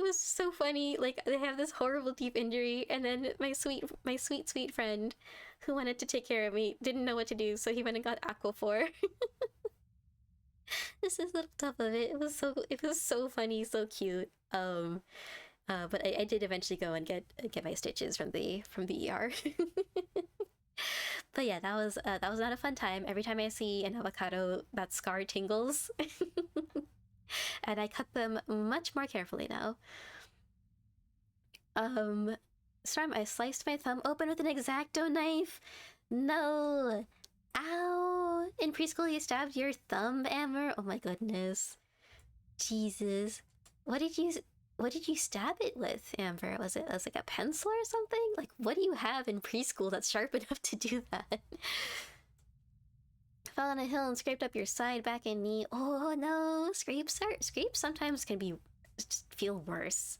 S1: was so funny. Like they have this horrible deep injury, and then my sweet friend, who wanted to take care of me, didn't know what to do, so he went and got Aquaphor. This is little tub of it. It was so funny, so cute. But I did eventually go and get my stitches from the ER. But yeah, that was not a fun time. Every time I see an avocado, that scar tingles. And I cut them much more carefully now. Storm, I sliced my thumb open with an X-Acto knife. No. Ow! In preschool, you stabbed your thumb, Amber? Oh my goodness. Jesus. What did you stab it with, Amber? Was it as like a pencil or something? Like, what do you have in preschool that's sharp enough to do that? Fell on a hill and scraped up your side, back, and knee. Oh no, scrapes sometimes can feel worse.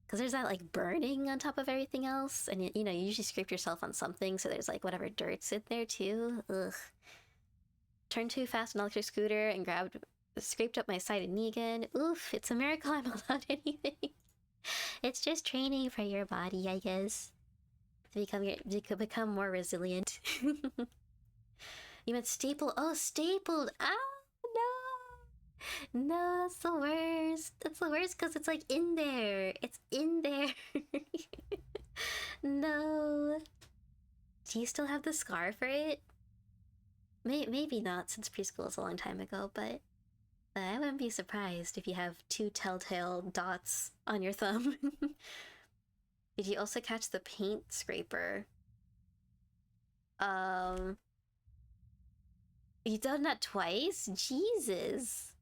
S1: Because there's that like burning on top of everything else, and you usually scrape yourself on something, so there's like whatever dirt's in there too. Ugh. Turned too fast on an electric scooter and scraped up my side and knee again. Oof, it's a miracle I'm allowed anything. It's just training for your body, I guess. To become more resilient. You meant staple? Oh, stapled! Ah, no! No, that's the worst. That's the worst because it's like in there. It's in there. No. Do you still have the scar for it? Maybe not, since preschool is a long time ago, but I wouldn't be surprised if you have 2 telltale dots on your thumb. Did you also catch the paint scraper? You've done that twice? Jesus.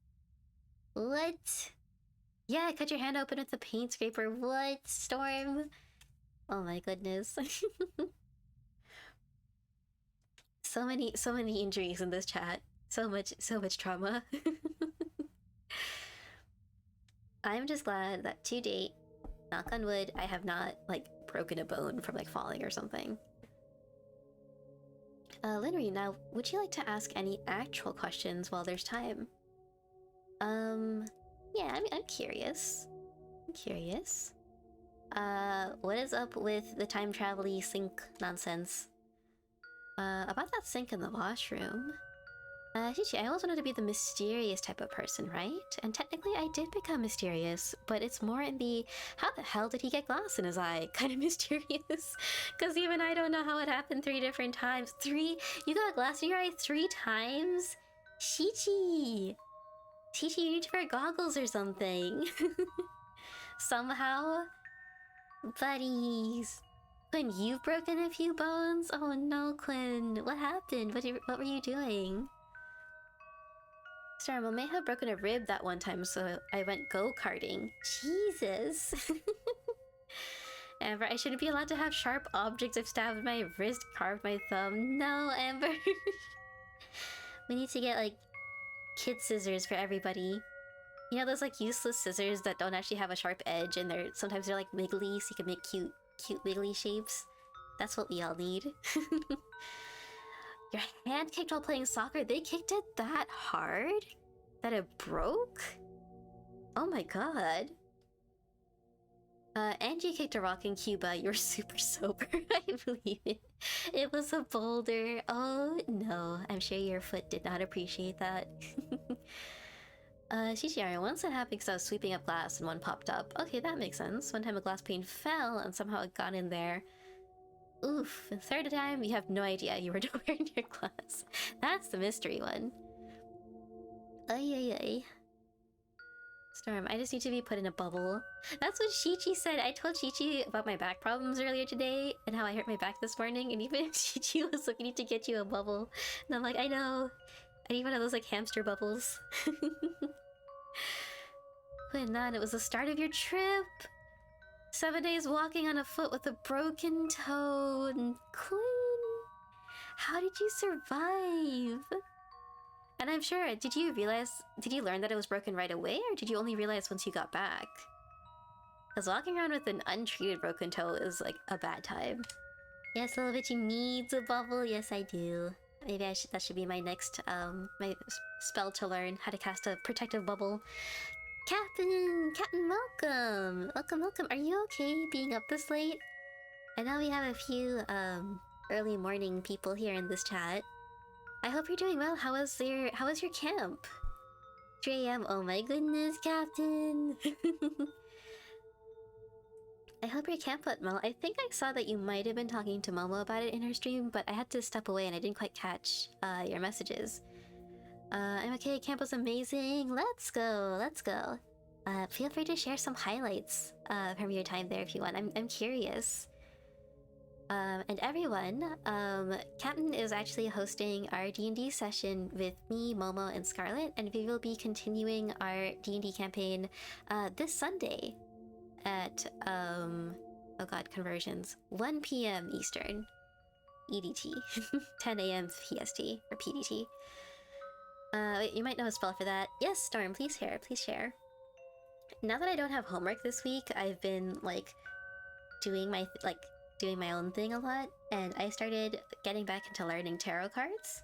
S1: What? Yeah, I cut your hand open with the paint scraper. What, Storm? Oh my goodness. So many injuries in this chat. So much trauma. I'm just glad that to date, knock on wood, I have not like broken a bone from like falling or something. Linry, now would you like to ask any actual questions while there's time? Yeah, I'm curious. What is up with the time travel-y sink nonsense? About that sink in the washroom. Chichi, I always wanted to be the mysterious type of person, right? And technically I did become mysterious, but it's more in the how the hell did he get glass in his eye kind of mysterious. Because even I don't know how it happened 3 different times. You got glass in your eye 3 times? Chichi! Chichi, you need to wear goggles or something. Somehow? Buddies. Quinn, you've broken a few bones? Oh no, Quinn. What happened? What were you doing? Sorry, I may have broken a rib that one time, so I went go-karting. Jesus. Amber, I shouldn't be allowed to have sharp objects. I've stabbed my wrist, carved my thumb. No, Amber. We need to get, like, kid scissors for everybody. You know those, like, useless scissors that don't actually have a sharp edge, and sometimes they're, like, wiggly, so you can make cute wiggly shapes? That's what we all need. Your hand kicked while playing soccer? They kicked it that hard? That it broke? Oh my god. Angie kicked a rock in Cuba. You were super sober. I believe it. It was a boulder. Oh no, I'm sure your foot did not appreciate that. CGR, once that happened because I was sweeping up glass and one popped up. Okay, that makes sense. One time a glass pane fell and somehow it got in there. Oof. The third time, you have no idea you were nowhere near glass. That's the mystery one. Ay ay ay. Storm, I just need to be put in a bubble. That's what Chi-Chi said. I told Chi-Chi about my back problems earlier today and how I hurt my back this morning, and even Chi-Chi was like, we need to get you a bubble. And I'm like, I know. I need one of those like hamster bubbles. When not, it was the start of your trip. 7 days walking on a foot with a broken toe. And Quinn, how did you survive? And I'm sure, did you learn that it was broken right away, or did you only realize once you got back? Because walking around with an untreated broken toe is like a bad time. Yes, little bitchy needs a bubble. Yes, I do. Maybe that should be my next my spell to learn how to cast a protective bubble. Captain, welcome. Are you okay being up this late? I know we have a few early morning people here in this chat. I hope you're doing well. How was your camp? 3 AM. Oh my goodness, Captain. I hope your camp went well. I think I saw that you might have been talking to Momo about it in her stream, but I had to step away and I didn't quite catch your messages. I'm okay. Camp was amazing. Let's go. Feel free to share some highlights from your time there if you want. I'm curious. And everyone, Captain is actually hosting our D&D session with me, Momo, and Scarlet, and we will be continuing our D&D campaign this Sunday at, oh god, conversions, 1 p.m. Eastern, EDT, 10 a.m. PST, or PDT. Wait, you might know a spell for that. Yes, Storm, please share. Now that I don't have homework this week, I've been, like, doing my own thing a lot, and I started getting back into learning tarot cards.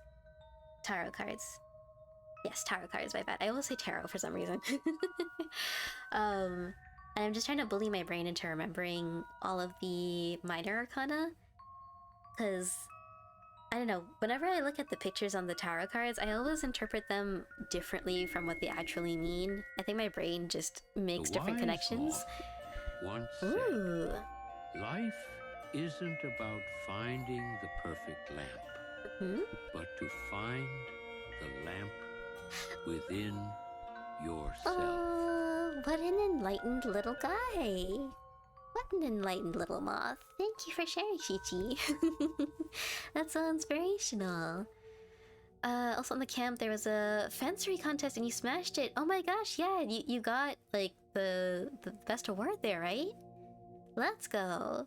S1: Yes, tarot cards, my bad. I always say tarot for some reason. And I'm just trying to bully my brain into remembering all of the minor arcana, because, I don't know, whenever I look at the pictures on the tarot cards, I always interpret them differently from what they actually mean. I think my brain just makes different connections.
S2: Once
S1: Ooh.
S2: said, life isn't about finding the perfect lamp, but to find the lamp within yourself.
S1: Oh, what an enlightened little guy. What an enlightened little moth. Thank you for sharing, Chi-Chi. That's so inspirational. Also in the camp, there was a fencery contest and you smashed it. Oh my gosh, yeah, you got, like, the best award there, right? Let's go.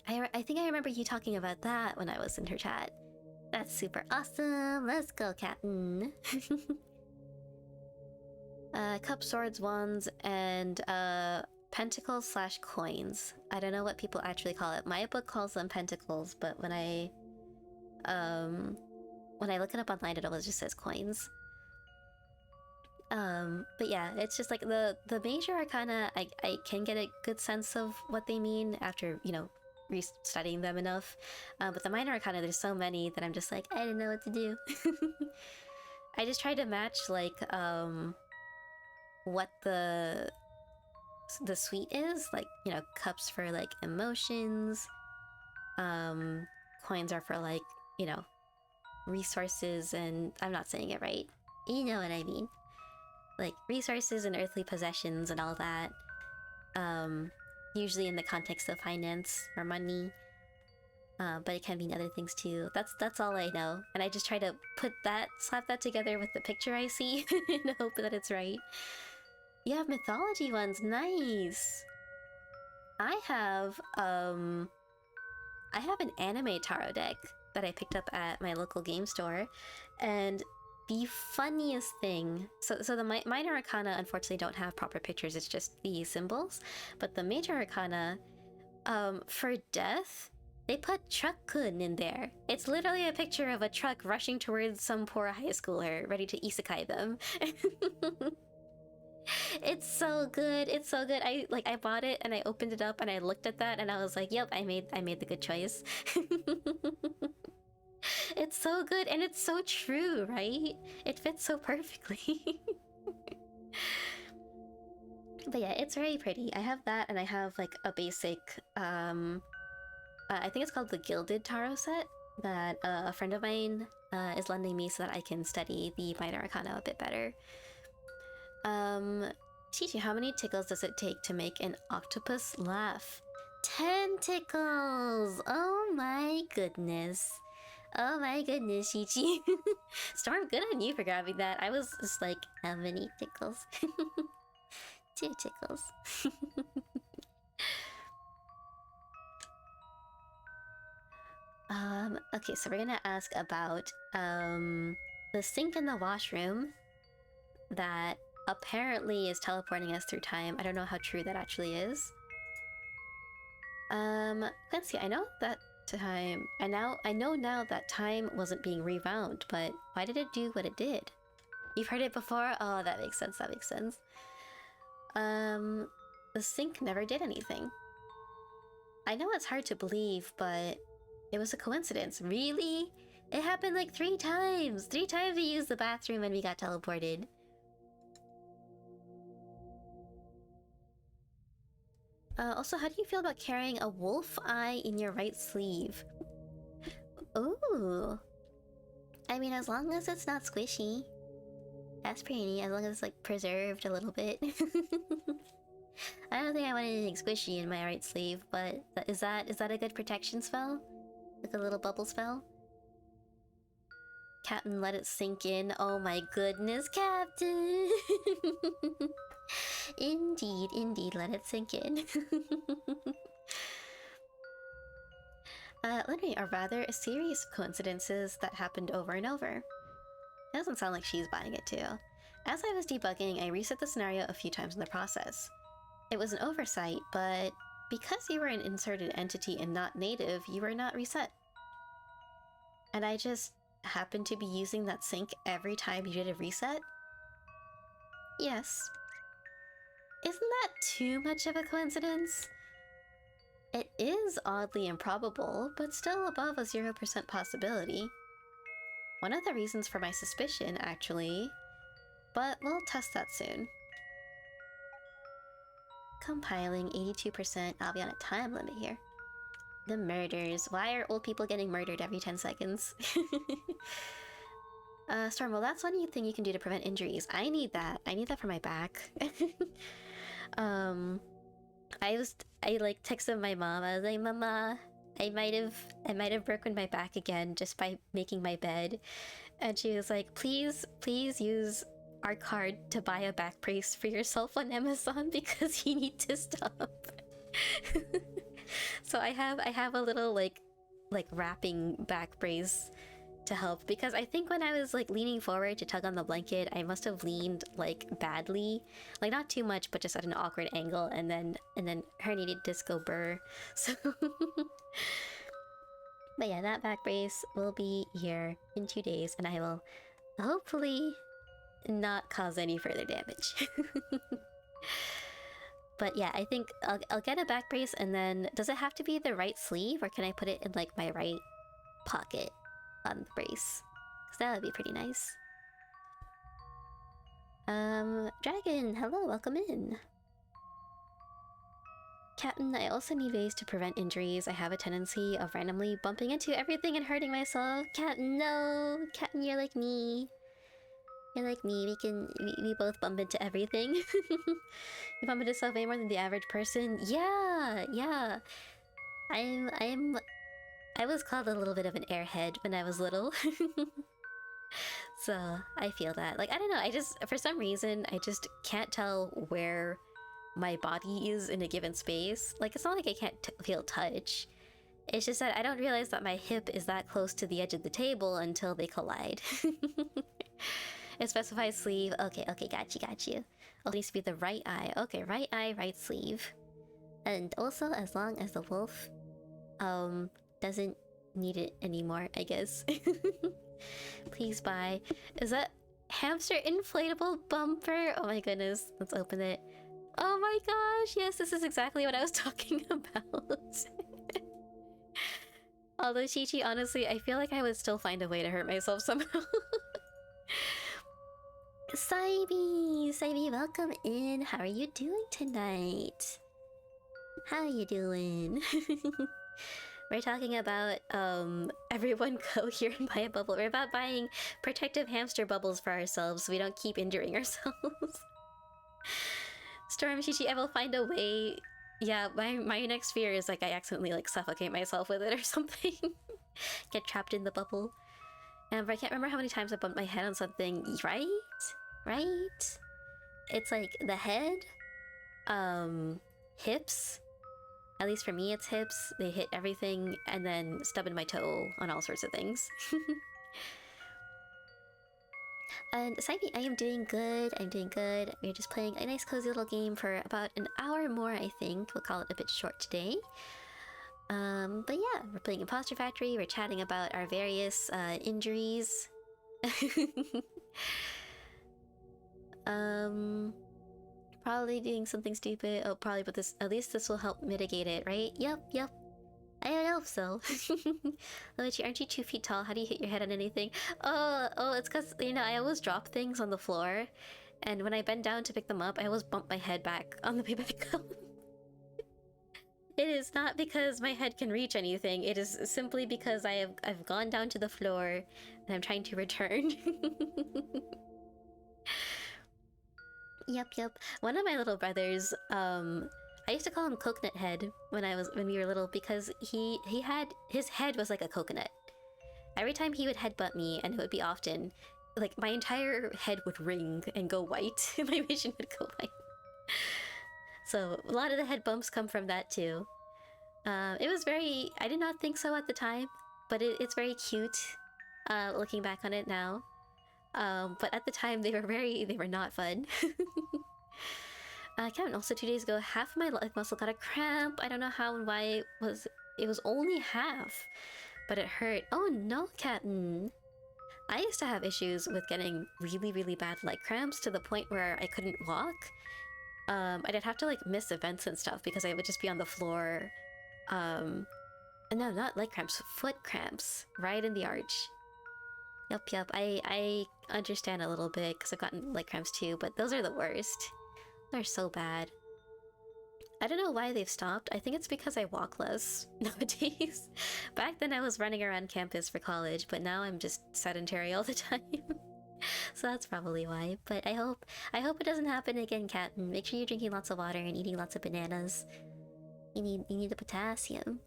S1: I think I remember you talking about that when I was in her chat. That's super awesome. Let's go, Captain. Cup, swords, wands, and pentacles / coins. I don't know what people actually call it. My book calls them pentacles, but when I look it up online, it always just says coins. But yeah, it's just like the major arcana, I can get a good sense of what they mean after, you know, studying them enough. But the minor arcana, there's so many that I'm just like, I don't know what to do. I just try to match, like, what the suite is. Like, you know, cups for, like, emotions. Coins are for, like, you know, resources, and I'm not saying it right. You know what I mean. Like, resources and earthly possessions and all that. Usually in the context of finance or money. But it can mean other things too. That's all I know. And I just try to slap that together with the picture I see and hope that it's right. You have mythology ones, nice! I have an anime tarot deck that I picked up at my local game store, and the funniest thing, so the minor arcana unfortunately don't have proper pictures, it's just the symbols, but the major arcana, for death, they put truck-kun in there. It's literally a picture of a truck rushing towards some poor high schooler ready to isekai them. It's so so good. It's so good. I bought it and I opened it up and I looked at that and I was like, yep, I made the good choice. It's so good and it's so true, right? It fits so perfectly. But yeah, it's very pretty. I have that and I have like a basic I think it's called the Gilded Tarot set that a friend of mine is lending me so that I can study the Minor Arcana a bit better. Chichi, how many tickles does it take to make an octopus laugh? 10 tickles! Oh my goodness. Oh my goodness, Chichi. Storm, good on you for grabbing that. I was just like, how many tickles? 2 tickles. Okay, so we're gonna ask about the sink in the washroom that apparently is teleporting us through time. I don't know how true that actually is. Let's see, I know that time I know now that time wasn't being rewound, but why did it do what it did? You've heard it before? Oh, that makes sense, that makes sense. The sink never did anything. I know it's hard to believe, but it was a coincidence. Really? It happened like 3 times! 3 times we used the bathroom and we got teleported. Also, how do you feel about carrying a wolf eye in your right sleeve? Ooh. I mean, as long as it's not squishy. That's pretty neat, as long as it's like preserved a little bit. I don't think I want anything squishy in my right sleeve, but is that a good protection spell? Like a little bubble spell? Captain, let it sink in. Oh my goodness, Captain! Indeed, let it sink in. Lenny are rather a series of coincidences that happened over and over. It doesn't sound like she's buying it too. As I was debugging, I reset the scenario a few times in the process. It was an oversight, but because you were an inserted entity and not native, you were not reset. And I just happened to be using that sink every time you did a reset? Yes. Isn't that too much of a coincidence? It is oddly improbable, but still above a 0% possibility. One of the reasons for my suspicion, actually, but we'll test that soon. Compiling 82%, I'll be on a time limit here. The murders. Why are old people getting murdered every 10 seconds? Storm, well, that's one thing you can do to prevent injuries. I need that. I need that for my back. I like texted my mom. I was like, Mama, I might have broken my back again just by making my bed. And she was like, please use our card to buy a back brace for yourself on Amazon because you need to stop. So I have a little like wrapping back brace to help, because I think when I was like leaning forward to tug on the blanket, I must have leaned like badly, like not too much, but just at an awkward angle, and then herniated disco burr. So, but yeah, that back brace will be here in 2 days, and I will hopefully not cause any further damage. But yeah, I think I'll get a back brace, and then does it have to be the right sleeve, or can I put it in like my right pocket on the brace? Because that would be pretty nice. Dragon, hello, welcome in. Captain, I also need ways to prevent injuries. I have a tendency of randomly bumping into everything and hurting myself. Captain, no! Captain, you're like me. You're like me, we both bump into everything. You bump into stuff way more than the average person. Yeah. I was called a little bit of an airhead when I was little. So, I feel that. Like, I don't know, for some reason, I just can't tell where my body is in a given space. Like, it's not like I can't feel touch. It's just that I don't realize that my hip is that close to the edge of the table until they collide. It specifies sleeve. Okay, got you. Oh, it needs to be the right eye. Okay, right eye, right sleeve. And also, as long as the wolf, doesn't need it anymore, I guess. Please buy. Is that hamster inflatable bumper? Oh my goodness. Let's open it. Oh my gosh, yes, this is exactly what I was talking about. Although Chi-Chi, honestly, I feel like I would still find a way to hurt myself somehow. Saibi, welcome in. How are you doing tonight? How are you doing? We're talking about everyone go here and buy a bubble. We're about buying protective hamster bubbles for ourselves so we don't keep injuring ourselves. Storm Chichi, I will find a way. Yeah, my next fear is like I accidentally like suffocate myself with it or something. Get trapped in the bubble. But I can't remember how many times I bumped my head on something. Right? Right? It's like the head, hips. At least for me, it's hips. They hit everything, and then stubbing my toe on all sorts of things. And Saibi, I am doing good. I'm doing good. We're just playing a nice cozy little game for about an hour more, I think. We'll call it a bit short today. But yeah, we're playing Impostor Factory. We're chatting about our various injuries. Probably doing something stupid. Oh, probably, but this at least this will help mitigate it, right? Yep. I don't know so. Luigi, aren't you 2 feet tall? How do you hit your head on anything? Oh, it's because, you know, I always drop things on the floor. And when I bend down to pick them up, I always bump my head back on the way back up. It is not because my head can reach anything. It is simply because I've gone down to the floor and I'm trying to return. Yep. One of my little brothers, I used to call him Coconut Head when we were little because his head was like a coconut. Every time he would headbutt me, and it would be often, like my entire head would ring and go white. My vision would go white. So a lot of the head bumps come from that too. It was very. I did not think so at the time, but it's very cute. Looking back on it now. But at the time they were not fun. Kevin, also 2 days ago, half of my leg muscle got a cramp. I don't know how and why it was only half, but it hurt. Oh no, Captain. I used to have issues with getting really bad leg cramps to the point where I couldn't walk. I'd have to like miss events and stuff because I would just be on the floor. No, not leg cramps, foot cramps, right in the arch. Yep. I understand a little bit because I've gotten leg cramps too, but those are the worst. They're so bad. I don't know why they've stopped. I think it's because I walk less nowadays. Back then I was running around campus for college, but now I'm just sedentary all the time. So that's probably why. But I hope it doesn't happen again, Captain. Make sure you're drinking lots of water and eating lots of bananas. You need the potassium.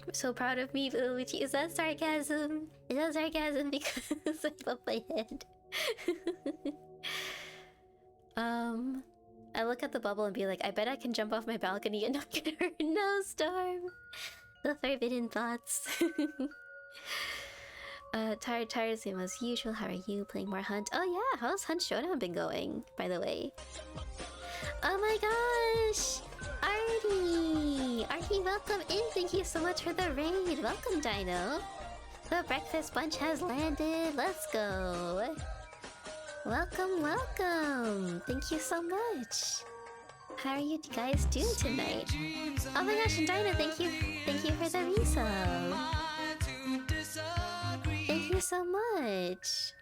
S1: I'm so proud of me, Luigi. Is that sarcasm? Is that sarcasm because I bumped my head? I look at the bubble and be like, I bet I can jump off my balcony and not get hurt. No, Storm! The forbidden thoughts. Tired, same as usual. How are you? Playing more Hunt? Oh yeah, how's Hunt Showdown been going, by the way? Oh my gosh! Artie, welcome in! Thank you so much for the raid! Welcome, Dino! The breakfast bunch has landed! Let's go! Welcome! Thank you so much! How are you guys doing tonight? Oh my gosh, and Dinah, thank you for the resub! Thank you so much!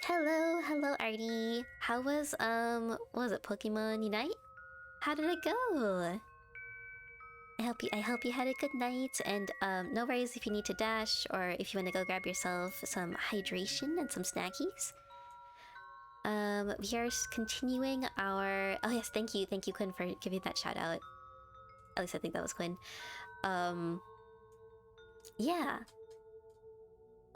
S1: Hello Artie! How was, what was it, Pokemon Unite? How did it go? I hope you had a good night, and no worries if you need to dash, or if you want to go grab yourself some hydration and some snackies. We are continuing our... Oh yes, thank you Quinn for giving that shout out. At least I think that was Quinn. Yeah.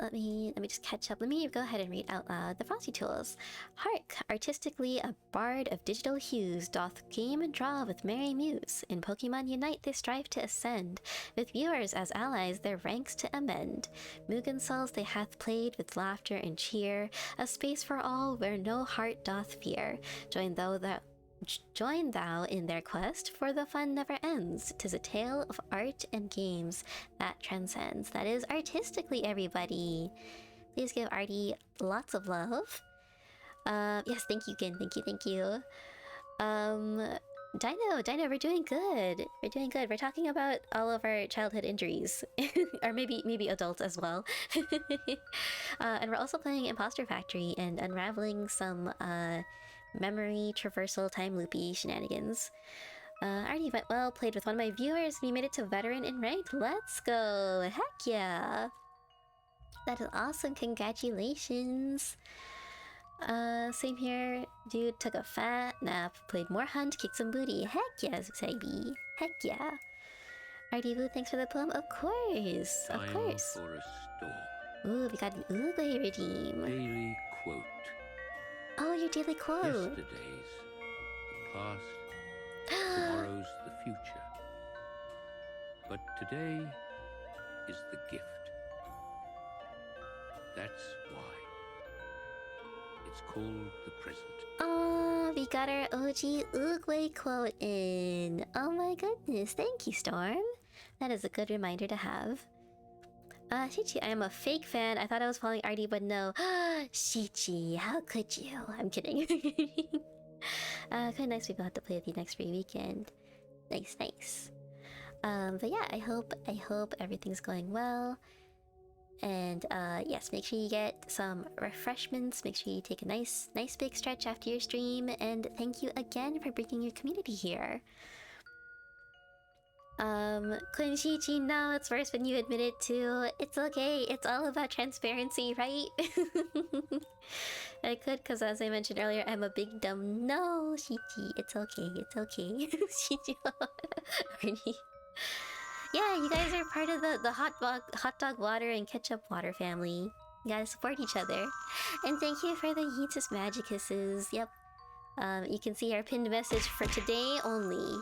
S1: Let me just catch up. Let me go ahead and read out loud the Frosty Tools. Hark! Artistically a bard of digital hues doth game and draw with merry muse. In Pokemon Unite they strive to ascend, with viewers as allies their ranks to amend. Mugen Souls they hath played with laughter and cheer, a space for all where no heart doth fear. Join thou in their quest, for the fun never ends. 'Tis a tale of art and games that transcends. That is artistically, everybody. Please give Artie lots of love. Yes, thank you again. Thank you. Um, Dino, we're doing good. We're doing good. We're talking about all of our childhood injuries, or maybe adults as well. And we're also playing Impostor Factory and unraveling some memory traversal time loopy shenanigans. Already went well, played with one of my viewers, and we made it to veteran in ranked. Let's go! Heck yeah! That is awesome. Congratulations. Same here. Dude took a fat nap, played more hunt, kicked some booty. Heck yes, Saibi. Heck yeah. RD Boo, thanks for the poem. Of course. Of course.
S2: For a storm.
S1: Ooh, we got an Oogway redeem.
S2: Daily quote.
S1: Oh, your daily quote.
S2: Yesterday's the past, tomorrow's the future. But today is the gift. That's why. It's called the present.
S1: Oh, we got our OG Oogway quote in. Oh my goodness. Thank you, Storm. That is a good reminder to have. Shichi, I am a fake fan. I thought I was following RD, but no. Shichi, how could you? I'm kidding. Kind of nice we got to play with you next free weekend. Nice, nice. But yeah, I hope everything's going well. And yes, make sure you get some refreshments. Make sure you take a nice big stretch after your stream. And thank you again for bringing your community here. Kunshichi, no, it's worse when you admit it too. It's okay. It's all about transparency, right? I could, because as I mentioned earlier, I'm a big dumb. No, Shichi, it's okay. It's okay. Shichi, Ernie. Yeah, you guys are part of the hot dog water and ketchup water family. You gotta support each other. And thank you for the Yeetus Magicusses. Yep. You can see our pinned message for today only.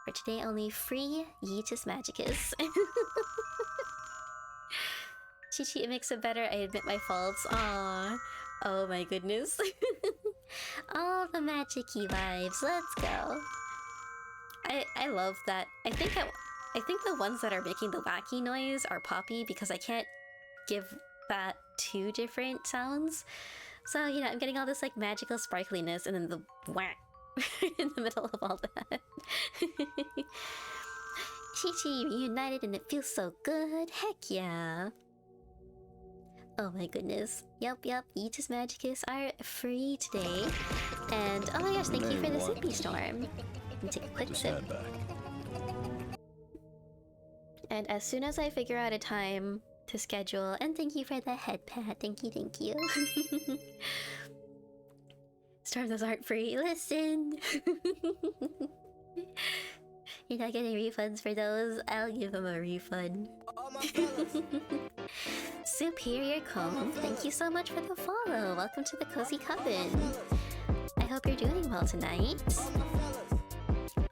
S1: For today only, free Yeetus Magicus. Chichi, it makes it better. I admit my faults. Aww. Oh my goodness. All the magic-y vibes. Let's go. I love that. I think the ones that are making the wacky noise are Poppy, because I can't give that two different sounds. So, you know, I'm getting all this like magical sparkliness and then the whack in the middle of all that. Chi-Chi reunited and it feels so good. Heck yeah. Oh my goodness. Yep. Yeetus Magicus are free today. And oh my gosh, thank you for the sippy storm. Let me take a quick sip. And as soon as I figure out a time to schedule, and thank you for the head pat. Thank you. Storm, those aren't free. Listen. You're not getting refunds for those. I'll give them a refund. Superior Comb, thank you so much for the follow. Welcome to the Cozy Coven. I hope you're doing well tonight.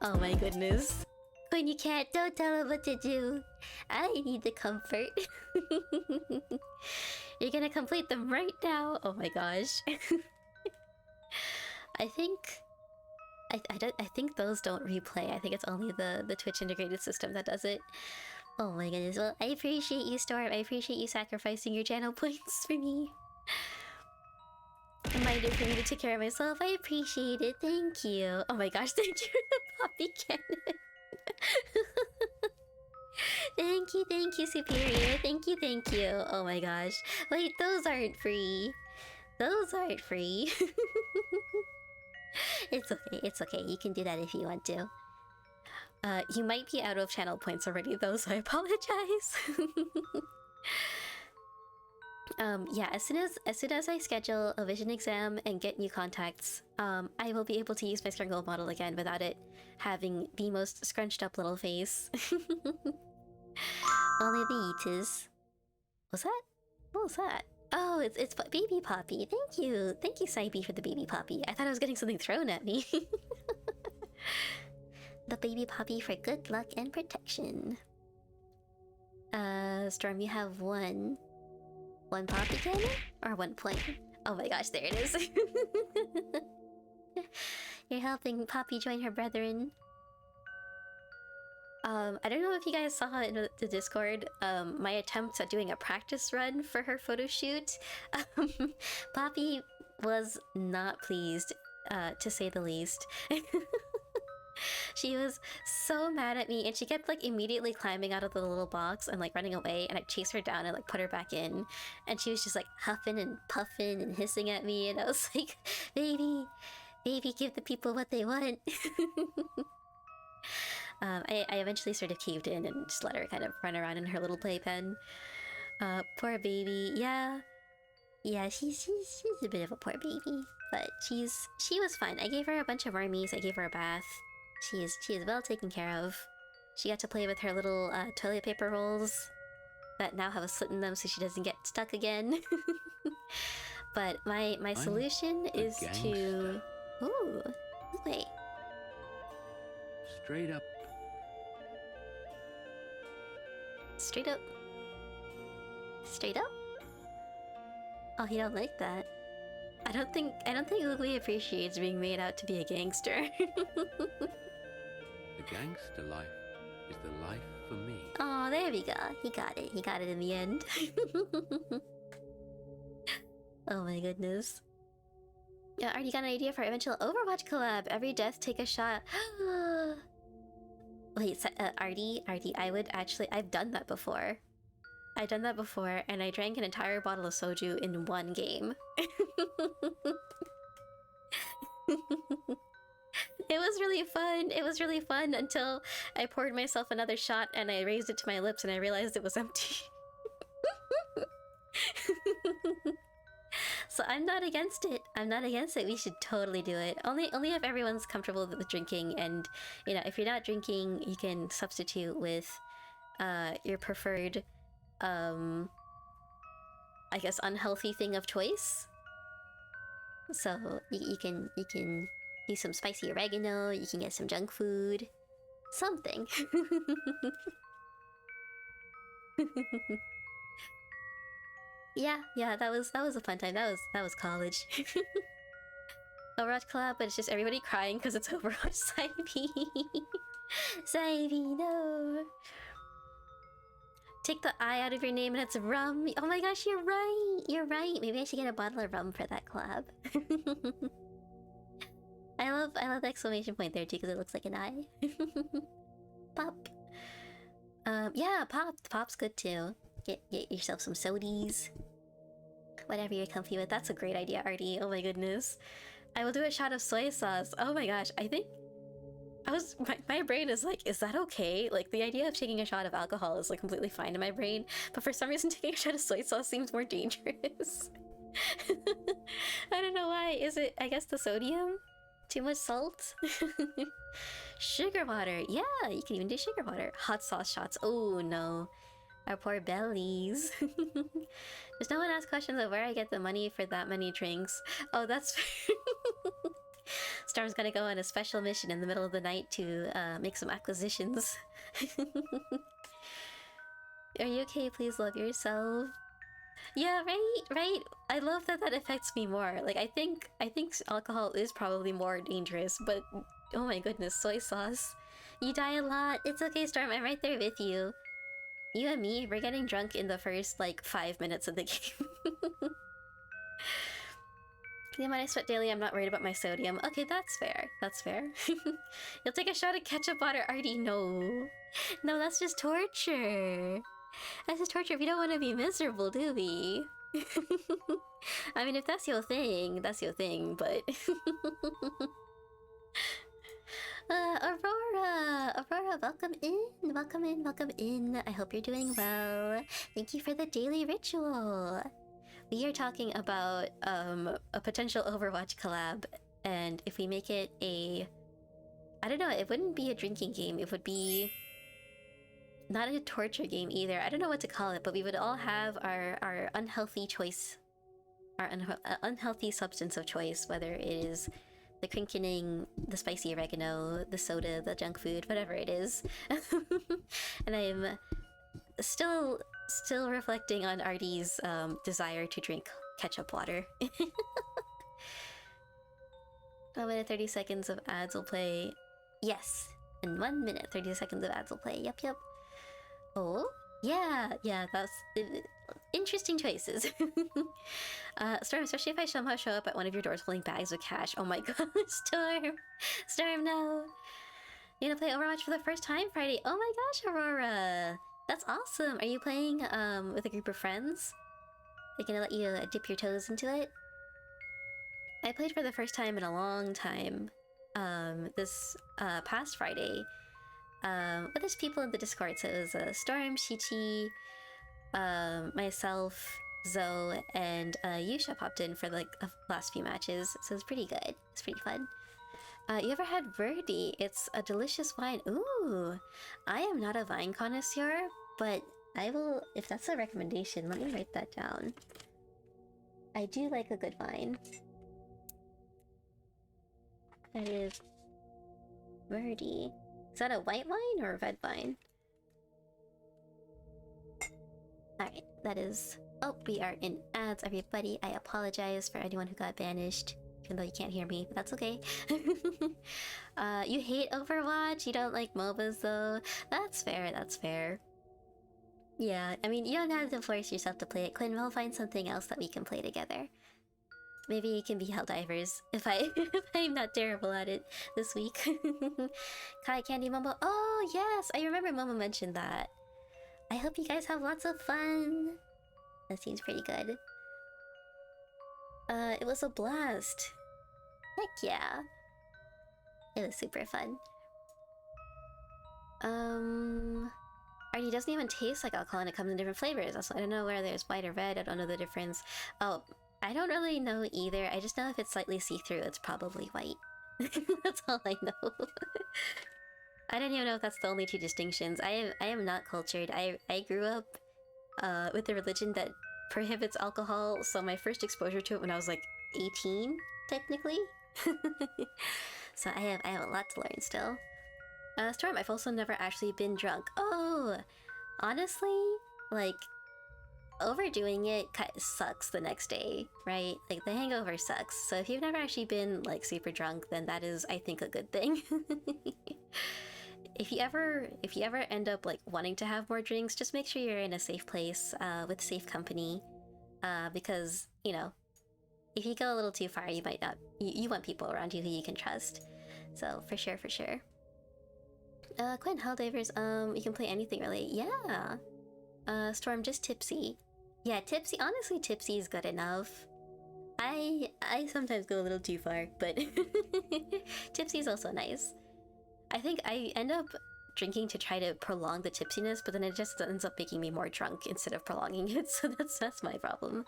S1: Oh my goodness. When you can't, don't tell him what to do. I need the comfort. You're gonna complete them right now. Oh my gosh. I think those don't replay. I think it's only the Twitch integrated system that does it. Oh my goodness. Well, I appreciate you, Storm. I appreciate you sacrificing your channel points for me. Reminder for me to take care of myself. I appreciate it. Thank you. Oh my gosh, thank you for the poppy cannon. Thank you, Superior. Thank you. Oh my gosh. Wait, those aren't free. Those aren't free. It's okay. You can do that if you want to. You might be out of channel points already though, so I apologize. Yeah, as soon as I schedule a vision exam and get new contacts, I will be able to use my strong gold model again without it having the most scrunched up little face. Only the Yeetus. What's that? What was that? Oh, it's baby poppy. Thank you, Saibi, for the baby poppy. I thought I was getting something thrown at me. The baby poppy for good luck and protection. Storm, you have one poppy cannon or 1 point? Oh my gosh, there it is. You're helping Poppy join her brethren. I don't know if you guys saw in the Discord, my attempts at doing a practice run for her photo shoot. Poppy was not pleased. to say the least. She was so mad at me, and she kept like immediately climbing out of the little box and like running away, and I chased her down and like put her back in, and she was just like huffing and puffing and hissing at me, and I was like, baby, baby, give the people what they want. I eventually sort of caved in and just let her kind of run around in her little playpen. Poor baby. Yeah, she's a bit of a poor baby, but she was fine. I gave her a bunch of wormies. I gave her a bath. She is well taken care of. She got to play with her little toilet paper rolls that now have a slit in them, so she doesn't get stuck again. But my solution is to ooh, wait.
S2: Straight up.
S1: Straight up. Straight up? Oh, he don't like that. I don't think Ugly appreciates being made out to be a gangster.
S2: The gangster life is the life for me.
S1: Oh, there we go. He got it. He got it in the end. Oh my goodness. Yeah, already got an idea for eventual Overwatch collab. Every death, take a shot. Wait, Artie, I've done that before. And I drank an entire bottle of soju in one game. It was really fun until I poured myself another shot and I raised it to my lips and I realized it was empty. So I'm not against it. We should totally do it. Only if everyone's comfortable with drinking, and you know, if you're not drinking, you can substitute with your preferred I guess unhealthy thing of choice. So you can do some spicy oregano, you can get some junk food. Something. Yeah, that was a fun time. That was college. Overwatch collab, but it's just everybody crying because it's Overwatch. Saibi. Saibi, no. Take the I out of your name and it's rum. Oh my gosh, you're right. You're right. Maybe I should get a bottle of rum for that collab. I love the exclamation point there too because it looks like an eye. Pop. Yeah, pop's good too. Get yourself some sodies. Whatever you're comfy with. That's a great idea, Artie. Oh my goodness. I will do a shot of soy sauce. Oh my gosh, I think my brain is like, is that okay? Like, the idea of taking a shot of alcohol is like completely fine in my brain, but for some reason taking a shot of soy sauce seems more dangerous. I don't know why. Is it, I guess, the sodium? Too much salt? Sugar water. Yeah, you can even do sugar water. Hot sauce shots. Oh no. Our poor bellies. Does no one ask questions of where I get the money for that many drinks? Oh, that's Storm's gonna go on a special mission in the middle of the night to make some acquisitions. Are you okay? Please love yourself. Yeah, right. I love that affects me more. Like, I think alcohol is probably more dangerous, but oh my goodness, soy sauce. You die a lot. It's okay, Storm. I'm right there with you. You and me, we're getting drunk in the first, like, 5 minutes of the game. The amount I sweat daily, I'm not worried about my sodium. Okay, that's fair. That's fair. You'll take a shot of ketchup water, Artie. No. No, that's just torture. That's just torture. We don't want to be miserable, do we? I mean, if that's your thing, but... Aurora, welcome in. I hope you're doing well. Thank you for the daily ritual. We are talking about a potential Overwatch collab, and if we make it I don't know, it wouldn't be a drinking game. It would be not a torture game either. I don't know what to call it, but we would all have our unhealthy choice, our unhealthy substance of choice, whether it is the crinkening, the spicy oregano, the soda, the junk food, whatever it is. And I'm still reflecting on Artie's desire to drink ketchup water. 1 minute 30 seconds of ads will play. Yes, in 1 minute 30 seconds of ads will play. Yep. Oh, Yeah, yeah, that's interesting choices. Storm, especially if I somehow show up at one of your doors holding bags of cash. Oh my god, Storm! Storm, no! You're gonna play Overwatch for the first time Friday. Oh my gosh, Aurora! That's awesome! Are you playing with a group of friends? They're gonna let you dip your toes into it? I played for the first time in a long time this past Friday. But there's people in the Discord, so it was Storm, Shichi, myself, Zoe, and Yusha popped in for like the last few matches, so it's pretty good. It's pretty fun. You ever had Verdi? It's a delicious wine. Ooh, I am not a wine connoisseur, but I will, if that's a recommendation, let me write that down. I do like a good wine. That is Verdi. Is that a white wine or a red wine? Alright, that is... Oh, we are in ads, everybody. I apologize for anyone who got banished, even though you can't hear me, but that's okay. You hate Overwatch? You don't like MOBAs, though? That's fair, that's fair. Yeah, I mean, you don't have to force yourself to play it. Quinn, we'll find something else that we can play together. Maybe it can be Helldivers if if I'm not terrible at it this week. Kai Candy Momo. Oh yes, I remember Momo mentioned that. I hope you guys have lots of fun. That seems pretty good. It was a blast. Heck yeah. It was super fun. Already doesn't even taste like alcohol and it comes in different flavors. Also, I don't know whether there's white or red. I don't know the difference. Oh, I don't really know either. I just know if it's slightly see-through, it's probably white. That's all I know. I don't even know if that's the only two distinctions. I am not cultured. I grew up with a religion that prohibits alcohol, so my first exposure to it when I was like 18, technically. So I have a lot to learn still. Storm, I've also never actually been drunk. Oh, honestly, like, overdoing it sucks the next day, right? Like, the hangover sucks. So if you've never actually been, like, super drunk, then that is, I think, a good thing. If you ever end up, like, wanting to have more drinks, just make sure you're in a safe place, with safe company. Because, you know, if you go a little too far, you might not... You want people around you who you can trust. So, for sure, for sure. Quinn, Helldivers, you can play anything, really. Yeah! Storm, just tipsy. Yeah, tipsy. Honestly, tipsy is good enough. I sometimes go a little too far, but tipsy is also nice. I think I end up drinking to try to prolong the tipsiness, but then it just ends up making me more drunk instead of prolonging it, so that's my problem.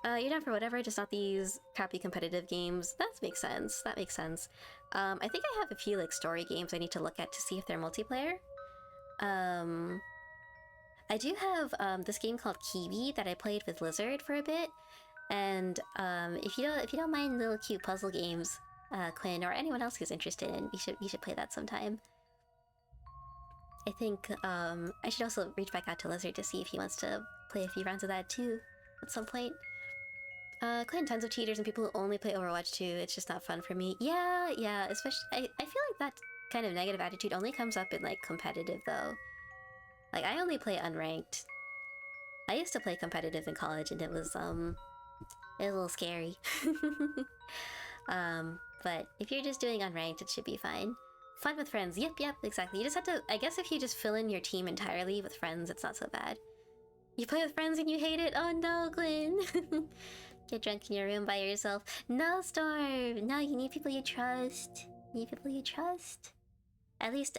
S1: You're down for whatever, just not these crappy competitive games. That makes sense. That makes sense. I think I have a few like story games I need to look at to see if they're multiplayer. I do have this game called Kiwi that I played with Lizard for a bit, and if you don't mind little cute puzzle games, Quinn or anyone else who's interested in, you should play that sometime. I think I should also reach back out to Lizard to see if he wants to play a few rounds of that too at some point. Quinn, tons of cheaters and people who only play Overwatch 2. It's just not fun for me. Yeah, especially I feel like that kind of negative attitude only comes up in like competitive though. Like I only play unranked. I used to play competitive in college and it was a little scary. But if you're just doing unranked, it should be fine. Fun with friends. Yep, exactly. You just have to, I guess if you just fill in your team entirely with friends, it's not so bad. You play with friends and you hate it? Oh no, Glenn. Get drunk in your room by yourself. No, Storm. No, you need people you trust. You need people you trust. At least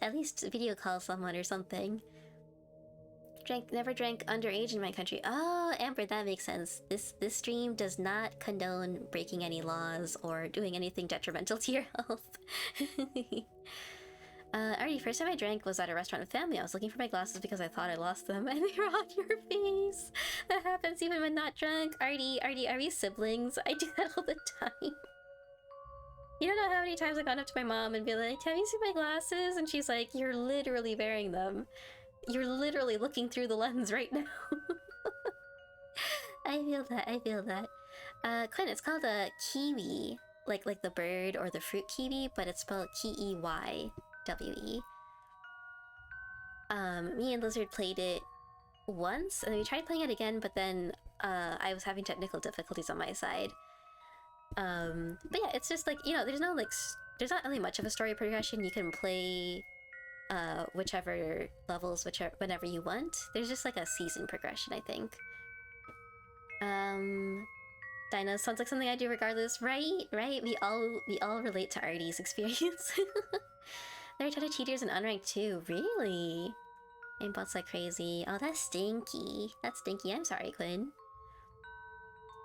S1: video call someone or something. Never drank underage in my country. Oh, Amber, that makes sense. This stream does not condone breaking any laws or doing anything detrimental to your health. Artie, first time I drank was at a restaurant with family. I was looking for my glasses because I thought I lost them and they were on your face. That happens even when not drunk. Artie, are we siblings? I do that all the time. You don't know how many times I've gone up to my mom and be like, have you seen my glasses? And she's like, you're literally wearing them. You're literally looking through the lens right now. I feel that. Quinn, it's called a kiwi. Like the bird or the fruit kiwi, but it's spelled Keywe. Me and Lizard played it once, and we tried playing it again, but then I was having technical difficulties on my side. But yeah, it's just like, you know, there's no like, there's not really much of a story progression. You can play whichever levels, whenever you want. There's just like a season progression, I think. Dinah, sounds like something I do regardless, right? Right? We all relate to Artie's experience. There are a ton of cheaters in unranked too. Really? Aimbots like crazy. Oh, that's stinky. That's stinky. I'm sorry, Quinn.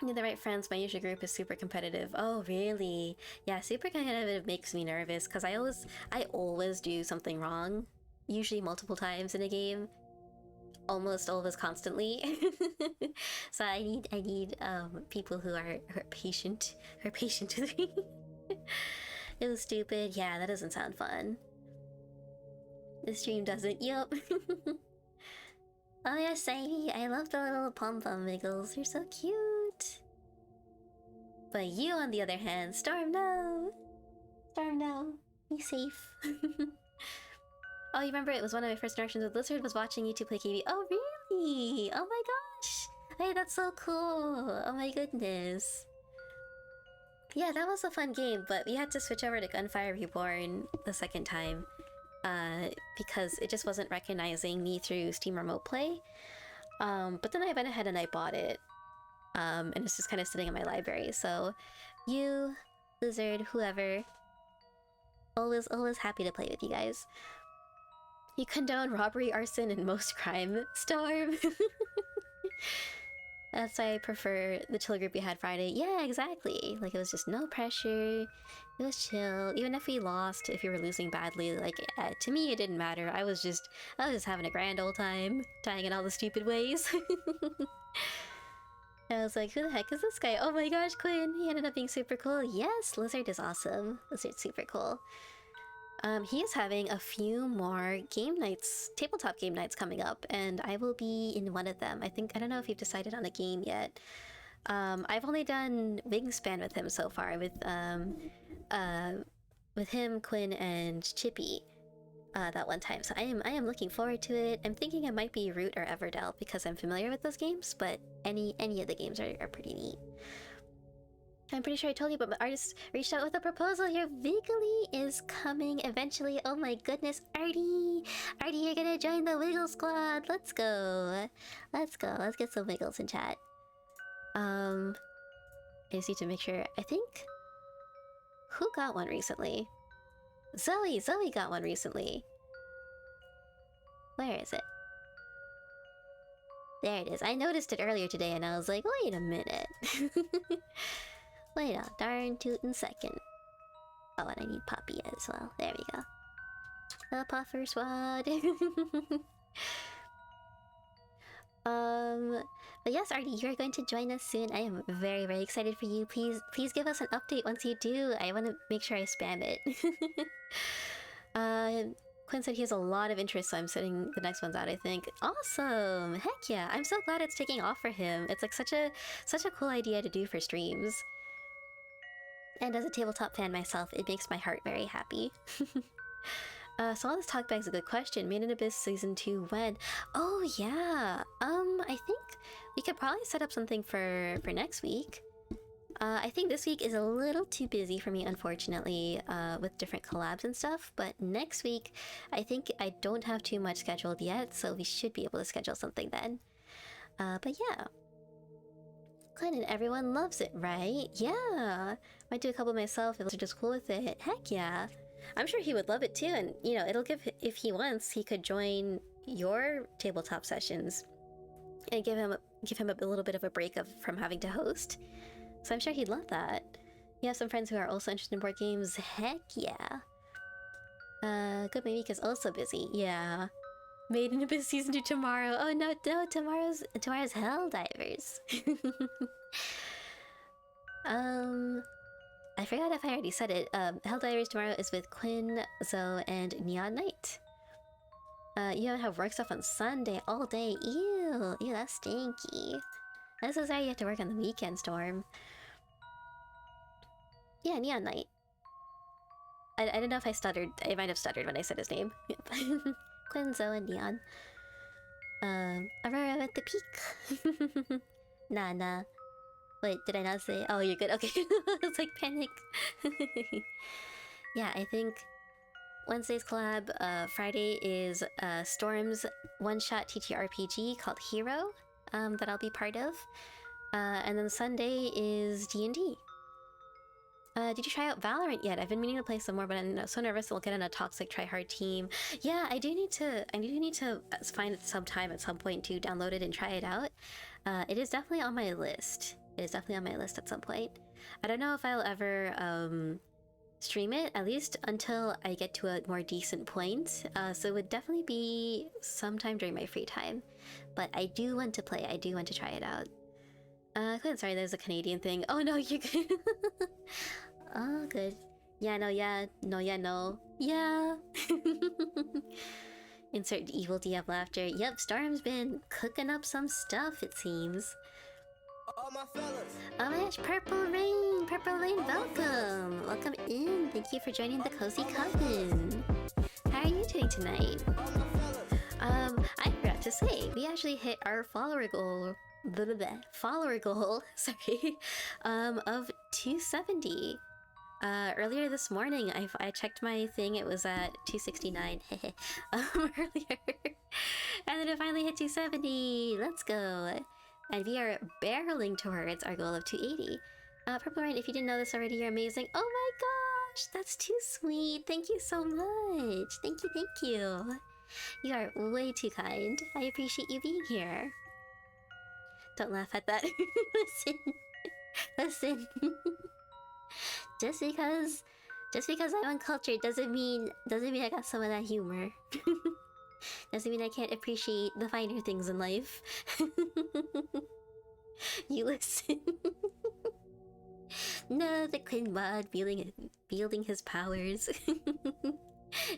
S1: Need the right friends. My usual group is super competitive. Oh, really? Yeah, super competitive makes me nervous because I always do something wrong. Usually multiple times in a game. Almost always constantly. So I need people who are patient with me. It was stupid. Yeah, that doesn't sound fun. The stream doesn't. Yup. Oh yes, Ivy. I love the little pom-pom wiggles. They're so cute. But you, on the other hand, Storm, no. Storm, no. Be safe. Oh, you remember it was one of my first interactions with Lizard was watching YouTube play KB. Oh, really? Oh my gosh. Hey, that's so cool. Oh my goodness. Yeah, that was a fun game, but we had to switch over to Gunfire Reborn the second time. Because it just wasn't recognizing me through Steam Remote Play. But then I went ahead and I bought it. And it's just kind of sitting in my library. So, you, Lizard, whoever, always happy to play with you guys. You condone robbery, arson, and most crime, Storm. That's why I prefer the chill group we had Friday. Yeah, exactly. Like, it was just no pressure. It was chill. Even if we lost, if you were losing badly, like, to me it didn't matter. I was just having a grand old time, dying in all the stupid ways. I was like, who the heck is this guy? Oh my gosh, Quinn! He ended up being super cool. Yes, Lizard is awesome. Lizard's super cool. He is having a few more game nights, tabletop game nights coming up, and I will be in one of them. I don't know if you've decided on a game yet. I've only done Wingspan with him so far, with him, Quinn, and Chippy, that one time. So I am looking forward to it. I'm thinking it might be Root or Everdell because I'm familiar with those games, but any of the games are pretty neat. I'm pretty sure I told you, but my artist reached out with a proposal. Your Wiggly is coming eventually. Oh my goodness, Artie! Artie, you're gonna join the Wiggle Squad! Let's go! Let's go, let's get some Wiggles in chat. I just need to make sure, I think... Who got one recently? Zoe got one recently. Where is it? There it is. I noticed it earlier today and I was like, wait a minute. Wait a darn tootin' second. Oh, and I need Poppy as well. There we go. The Puffer Squad. But yes, Artie, you're going to join us soon. I am very, very excited for you. Please give us an update once you do. I want to make sure I spam it. Quinn said he has a lot of interest, so I'm sending the next ones out, I think. Awesome! Heck yeah! I'm so glad it's taking off for him. It's like such a cool idea to do for streams. And as a tabletop fan myself, it makes my heart very happy. So all this talkback is a good question. Made in Abyss Season 2 when? Oh yeah! I think we could probably set up something for next week. I think this week is a little too busy for me, unfortunately, with different collabs and stuff, but next week, I think I don't have too much scheduled yet, so we should be able to schedule something then. But yeah. Glenn and everyone loves it, right? Yeah! Might do a couple myself if you're just cool with it. Heck yeah! I'm sure he would love it too, and, you know, it'll give, if he wants, he could join your tabletop sessions and give him a little bit of a break from having to host. So I'm sure he'd love that. You have some friends who are also interested in board games? Heck yeah. Good Week is also busy. Yeah. Made in Abyss Season 2 tomorrow. Oh no, tomorrow's Helldivers. I forgot if I already said it. Helldivers tomorrow is with Quinn, Zoe, and Neon Knight. You don't have work stuff on Sunday all day. Ew, that's stinky. I'm so sorry you have to work on the weekend, Storm. Yeah, Neon Knight. I don't know if I stuttered. I might have stuttered when I said his name. Quinn, Zoe, and Neon. Aurora at the peak. Nah. Wait, did I not say? Oh, you're good. Okay. It's like panic. Yeah, I think Wednesday's collab, Friday is Storm's one-shot TTRPG called Hero, that I'll be part of. And then Sunday is D&D. Did you try out Valorant yet? I've been meaning to play some more, but I'm so nervous I'll get in a toxic try-hard team. Yeah, I do need to find some time at some point to download it and try it out. It is definitely on my list. It is definitely on my list at some point. I don't know if I'll ever stream it, at least until I get to a more decent point. So it would definitely be sometime during my free time. But I do want to play. I do want to try it out. Sorry, there's a Canadian thing. Oh no, you can. Oh, good. Yeah, no, yeah. No, yeah, no. Yeah. Insert evil DM laughter. Yep, Storm's been cooking up some stuff, it seems.
S3: All my fellas.
S1: Oh my gosh, Purple Rain! Purple Rain, welcome! Welcome in! Thank you for joining the Cozy Coven! How are you doing tonight? I forgot to say, we actually hit our follower goal, sorry, of 270. Earlier this morning, I checked my thing, it was at 269, earlier. And then it finally hit 270, let's go! And we are barreling towards our goal of 280. Purple Rain, if you didn't know this already, you're amazing. Oh my gosh, that's too sweet. Thank you so much. Thank you. You are way too kind. I appreciate you being here. Don't laugh at that. Listen. Just because I'm uncultured doesn't mean I got some of that humor. Doesn't mean I can't appreciate the finer things in life. You listen. No, the Quinn mod wielding his powers.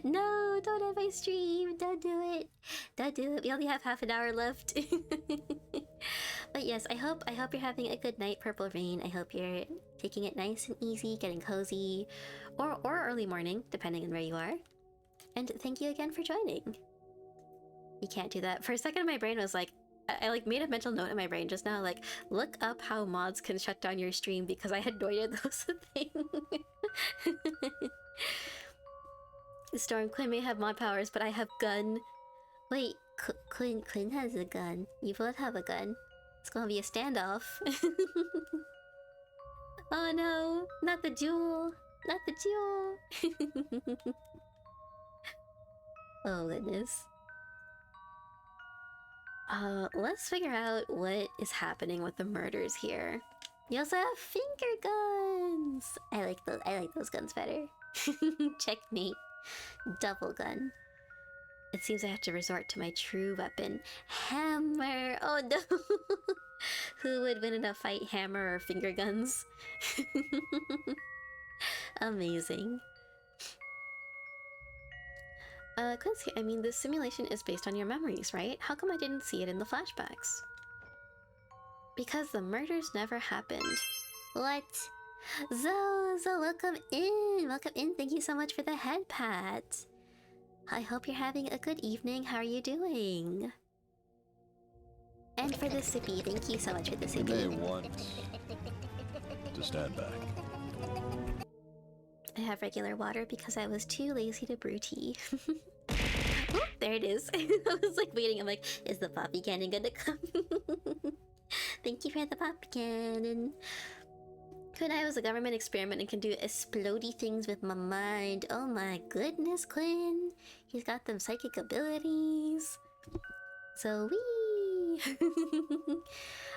S1: No, don't have my stream. Don't do it. Don't do it. We only have half an hour left. But yes, I hope you're having a good night, Purple Rain. I hope you're taking it nice and easy, getting cozy, or early morning, depending on where you are. And thank you again for joining. You can't do that. For a second, my brain was like, I like made a mental note in my brain just now, like, look up how mods can shut down your stream, because I had no idea that was a thing. Storm, Quinn may have mod powers, but I have gun. Wait, Quinn has a gun. You both have a gun. It's gonna be a standoff. Oh no, not the jewel. Not the jewel. Oh goodness. Let's figure out what is happening with the murders here. You also have finger guns! I like those guns better. Checkmate. Double gun. It seems I have to resort to my true weapon. Hammer! Oh no! Who would win in a fight, hammer or finger guns? Amazing. Quincy, I mean, this simulation is based on your memories, right? How come I didn't see it in the flashbacks? Because the murders never happened. What? Zo, welcome in! Welcome in, thank you so much for the head pat! I hope you're having a good evening, how are you doing? And for the sippy, thank you so much for the sippy.
S4: They want to stand back.
S1: I have regular water because I was too lazy to brew tea. Oh, there it is. I was like waiting, I'm like, is the poppy cannon gonna come? Thank you for the poppy cannon. Quinn I was a government experiment and can do explodey things with my mind. Oh my goodness, Quinn. He's got them psychic abilities. So wee.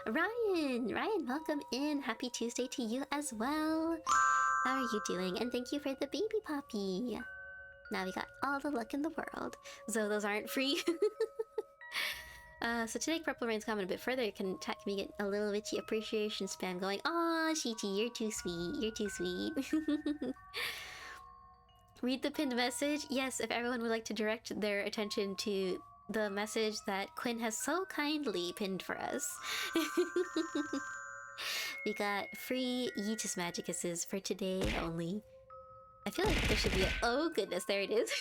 S1: Ryan, welcome in. Happy Tuesday to you as well. How are you doing? And thank you for the baby poppy. Now we got all the luck in the world. So those aren't free. So to take Purple Rain's comment a bit further, it can attack me, get a little bitchy appreciation spam going. Aw, Shichi, you're too sweet. You're too sweet. Read the pinned message. Yes, if everyone would like to direct their attention to the message that Quinn has so kindly pinned for us. We got free Yeetus Magicuses for today only. I feel like there should be a... Oh goodness, there it is.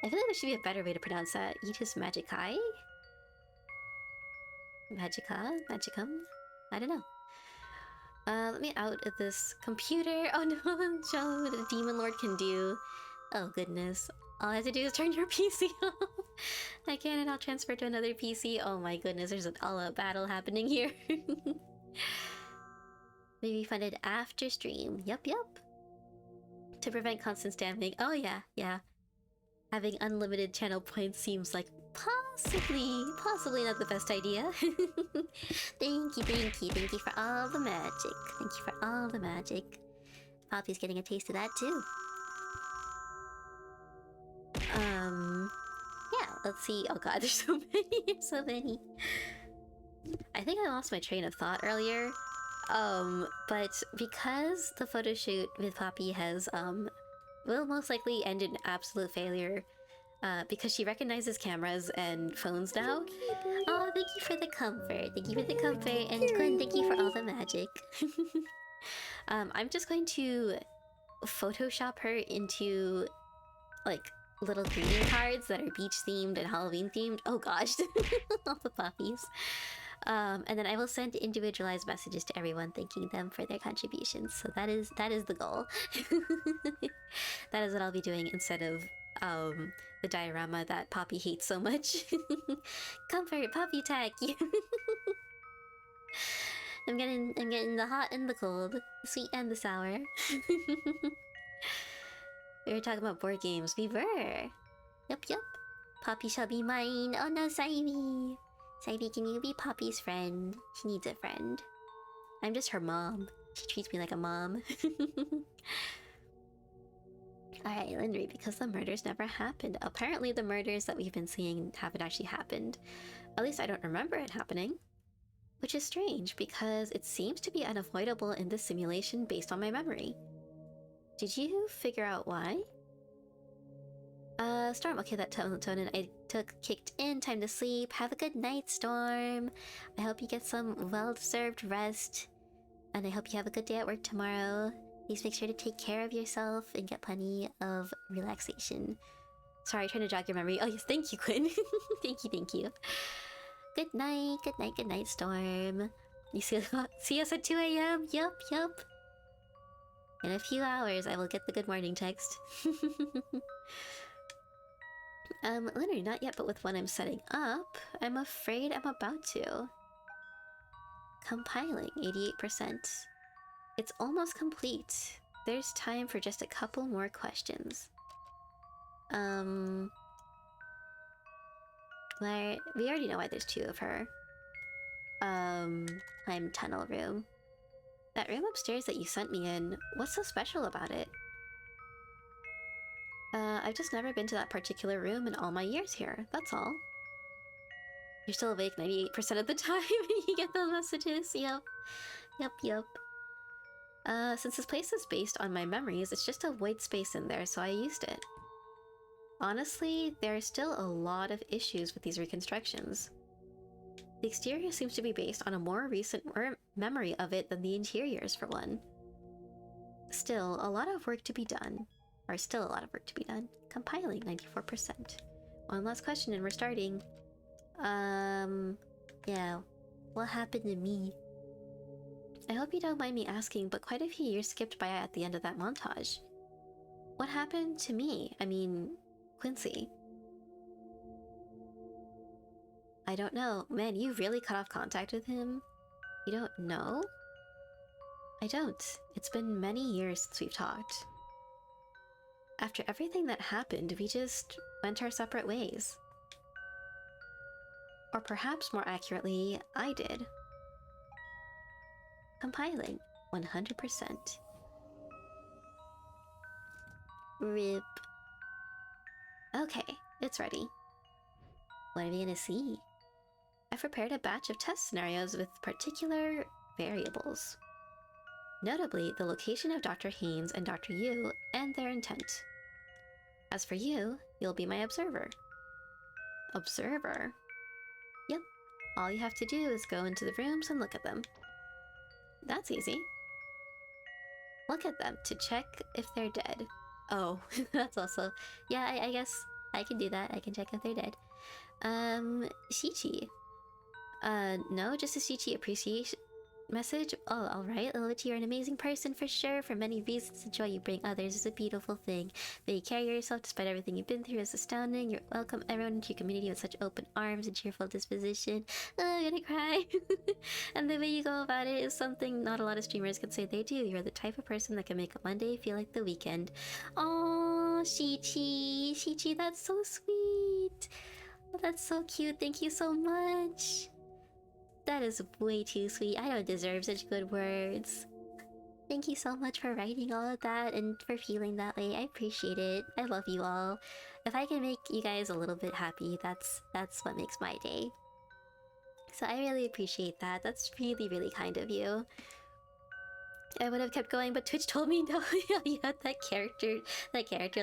S1: I feel like there should be a better way to pronounce that. Yeetus Magici? Magicum? I don't know. Let me out of this computer. Oh no, show what a demon lord can do. Oh goodness. All I have to do is turn your PC off. I can, and I'll transfer to another PC. Oh my goodness, there's an all-out battle happening here. Maybe funded after stream. Yup. To prevent constant spamming. Oh yeah. Having unlimited channel points seems like possibly not the best idea. Thank you for all the magic. Thank you for all the magic. Poppy's getting a taste of that too. Yeah, let's see. Oh god, there's so many. I think I lost my train of thought earlier. But because the photo shoot with Poppy has, will most likely end in absolute failure, because she recognizes cameras and phones now. Oh, thank you for the comfort. Thank you for the comfort. And Gwen, thank you for all the magic. I'm just going to Photoshop her into, like, little greeting cards that are beach themed and Halloween themed. Oh gosh, all the puppies. And then I will send individualized messages to everyone thanking them for their contributions. So that is the goal. That is what I'll be doing instead of the diorama that Poppy hates so much. Comfort, Poppy tech. I'm getting the hot and the cold, the sweet and the sour. We were talking about board games. We were. Yup. Poppy shall be mine. Oh no, Saimi. Saimi, can you be Poppy's friend? She needs a friend. I'm just her mom. She treats me like a mom. Alright, Lindry, because the murders never happened. Apparently the murders that we've been seeing haven't actually happened. At least I don't remember it happening. Which is strange, because it seems to be unavoidable in this simulation based on my memory. Did you figure out why? Storm, okay, that Tonin I kicked in, time to sleep. Have a good night, Storm. I hope you get some well-deserved rest. And I hope you have a good day at work tomorrow. Please make sure to take care of yourself and get plenty of relaxation. Sorry, trying to jog your memory. Oh yes, thank you, Quinn. Thank you. Good night, Storm. You see us at 2 AM? Yup. In a few hours, I will get the good morning text. Leonard, not yet, but with what I'm setting up, I'm afraid I'm about to. Compiling, 88%. It's almost complete. There's time for just a couple more questions. We already know why there's 2 of her. I'm tunnel room. That room upstairs that you sent me in, what's so special about it? I've just never been to that particular room in all my years here, that's all. You're still awake 98% of the time when you get those messages, yep. Since this place is based on my memories, it's just a white space in there, so I used it. Honestly, there are still a lot of issues with these reconstructions. The exterior seems to be based on a more recent memory of it than the interiors, for one. Still, a lot of work to be done. Compiling, 94%. One last question and we're starting. Yeah. What happened to me? I hope you don't mind me asking, but quite a few years skipped by at the end of that montage. What happened to me? I mean, Quincy. I don't know. Man, you really cut off contact with him? You don't know? I don't. It's been many years since we've talked. After everything that happened, we just went our separate ways. Or perhaps more accurately, I did. Compiling, 100%. RIP. Okay, it's ready. What are we gonna see? I've prepared a batch of test scenarios with particular variables. Notably, the location of Dr. Haynes and Dr. Yu and their intent. As for you, you'll be my observer. Observer? Yep. All you have to do is go into the rooms and look at them. That's easy. Look at them to check if they're dead. Oh, that's also... Yeah, I guess I can do that. I can check if they're dead. Shichi. No, just a CT appreciation message. Oh, alright. Lilith, you're an amazing person for sure. For many reasons, the joy you bring others is a beautiful thing. The way you carry yourself despite everything you've been through is astounding. You welcome everyone into your community with such open arms and cheerful disposition. Oh, I'm gonna cry. And the way you go about it is something not a lot of streamers can say they do. You're the type of person that can make a Monday feel like the weekend. Oh, Shichi. Shichi, that's so sweet. Oh, that's so cute. Thank you so much. That is way too sweet. I don't deserve such good words. Thank you so much for writing all of that and for feeling that way. I appreciate it. I love you all. If I can make you guys a little bit happy, that's what makes my day. So I really appreciate that. That's really, really kind of you. I would have kept going, but Twitch told me no. You had that character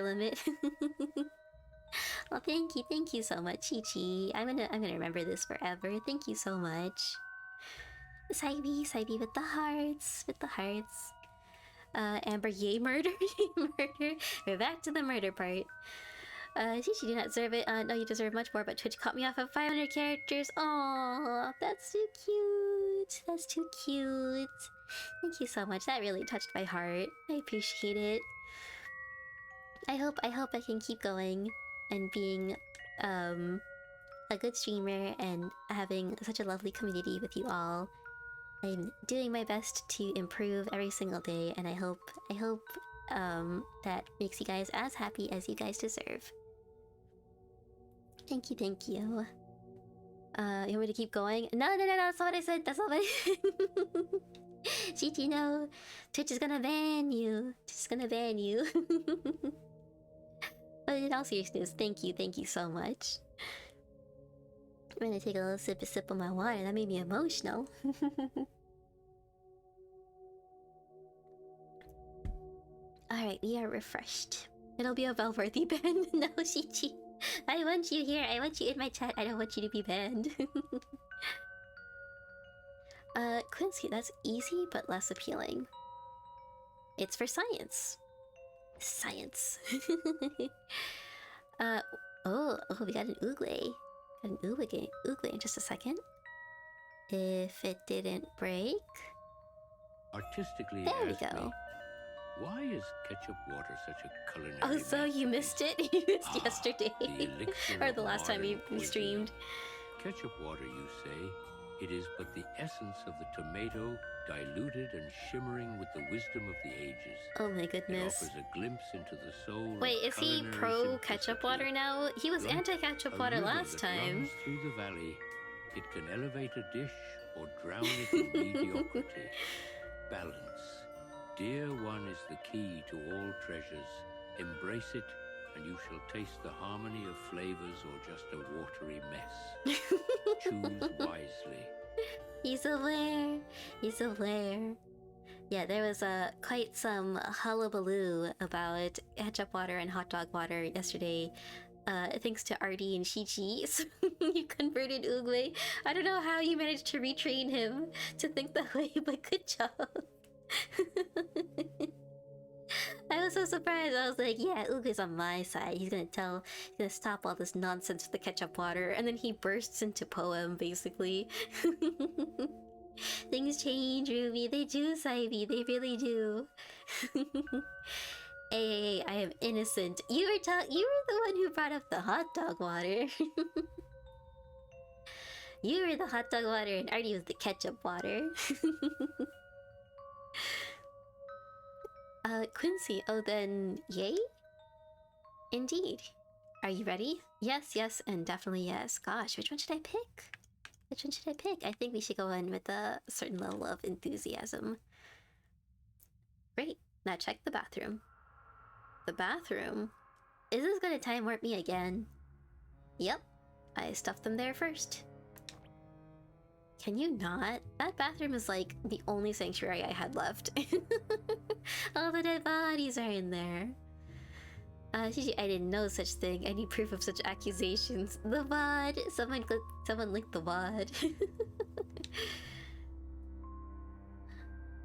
S1: limit. Well, thank you so much, Chi-Chi. I'm gonna remember this forever. Thank you so much. Saibi with the hearts, Amber, yay murder, yay murder. We're back to the murder part. Chi-Chi, do not deserve it. No, you deserve much more, but Twitch caught me off of 500 characters. Oh, that's too cute. That's too cute. Thank you so much. That really touched my heart. I appreciate it. I hope I can keep going and being a good streamer and having such a lovely community with you all. I'm doing my best to improve every single day, and I hope that makes you guys as happy as you guys deserve. Thank you. You want me to keep going? No, that's not what I said. That's not what I said. Chichi, no. Twitch is gonna ban you. But in all seriousness, thank you so much. I'm gonna take a little sip of my water. That made me emotional. Alright, we are refreshed. It'll be a well-worthy ban. No, Shichi. I want you here. I want you in my chat. I don't want you to be banned. Quincy, that's easy but less appealing. It's for science. Science. Oh, we got an Oogle. Got an Oogle in just a second. If it didn't break...
S2: Artistically,
S1: there we
S2: ask
S1: go.
S2: me, why is ketchup water such a culinary
S1: Oh, so you missed it? You missed yesterday.
S2: the elixir
S1: Or
S2: of
S1: the last time we
S2: modern
S1: streamed.
S2: cuisine. Ketchup water, you say? It is but the essence of the tomato, diluted and shimmering with the wisdom of the ages.
S1: Oh my
S2: It
S1: goodness.
S2: offers a glimpse into the soul of
S1: Wait, is he
S2: culinary
S1: pro ketchup
S2: simplicity.
S1: water now? He was
S2: Like
S1: anti-ketchup
S2: a
S1: water
S2: river
S1: last
S2: that
S1: time.
S2: runs through the valley, it can elevate a dish or drown it in mediocrity. Balance. Dear one is the key to all treasures. Embrace it, and you shall taste the harmony of flavors or just a watery mess. Choose wisely.
S1: He's aware. Yeah, there was quite some hullabaloo about ketchup water and hot dog water yesterday. Thanks to Artie and Shichi. So you converted Oogway. I don't know how you managed to retrain him to think that way, but good job. I was so surprised. I was like, yeah, Oogway's on my side. He's gonna stop all this nonsense with the ketchup water. And then he bursts into poem, basically. Things change, Ruby. They do, Saibi. They really do. Hey, I am innocent. You were the one who brought up the hot dog water. You were the hot dog water and Artie was the ketchup water. Quincy, oh then, yay? Indeed. Are you ready? Yes, and definitely yes. Gosh, which one should I pick? I think we should go in with a certain level of enthusiasm. Great. Now check the bathroom. The bathroom? Is this gonna time warp me again? Yep. I stuffed them there first. Can you not? That bathroom is like the only sanctuary I had left. All the dead bodies are in there. I didn't know such thing. I need proof of such accusations. The VOD! Someone linked the VOD.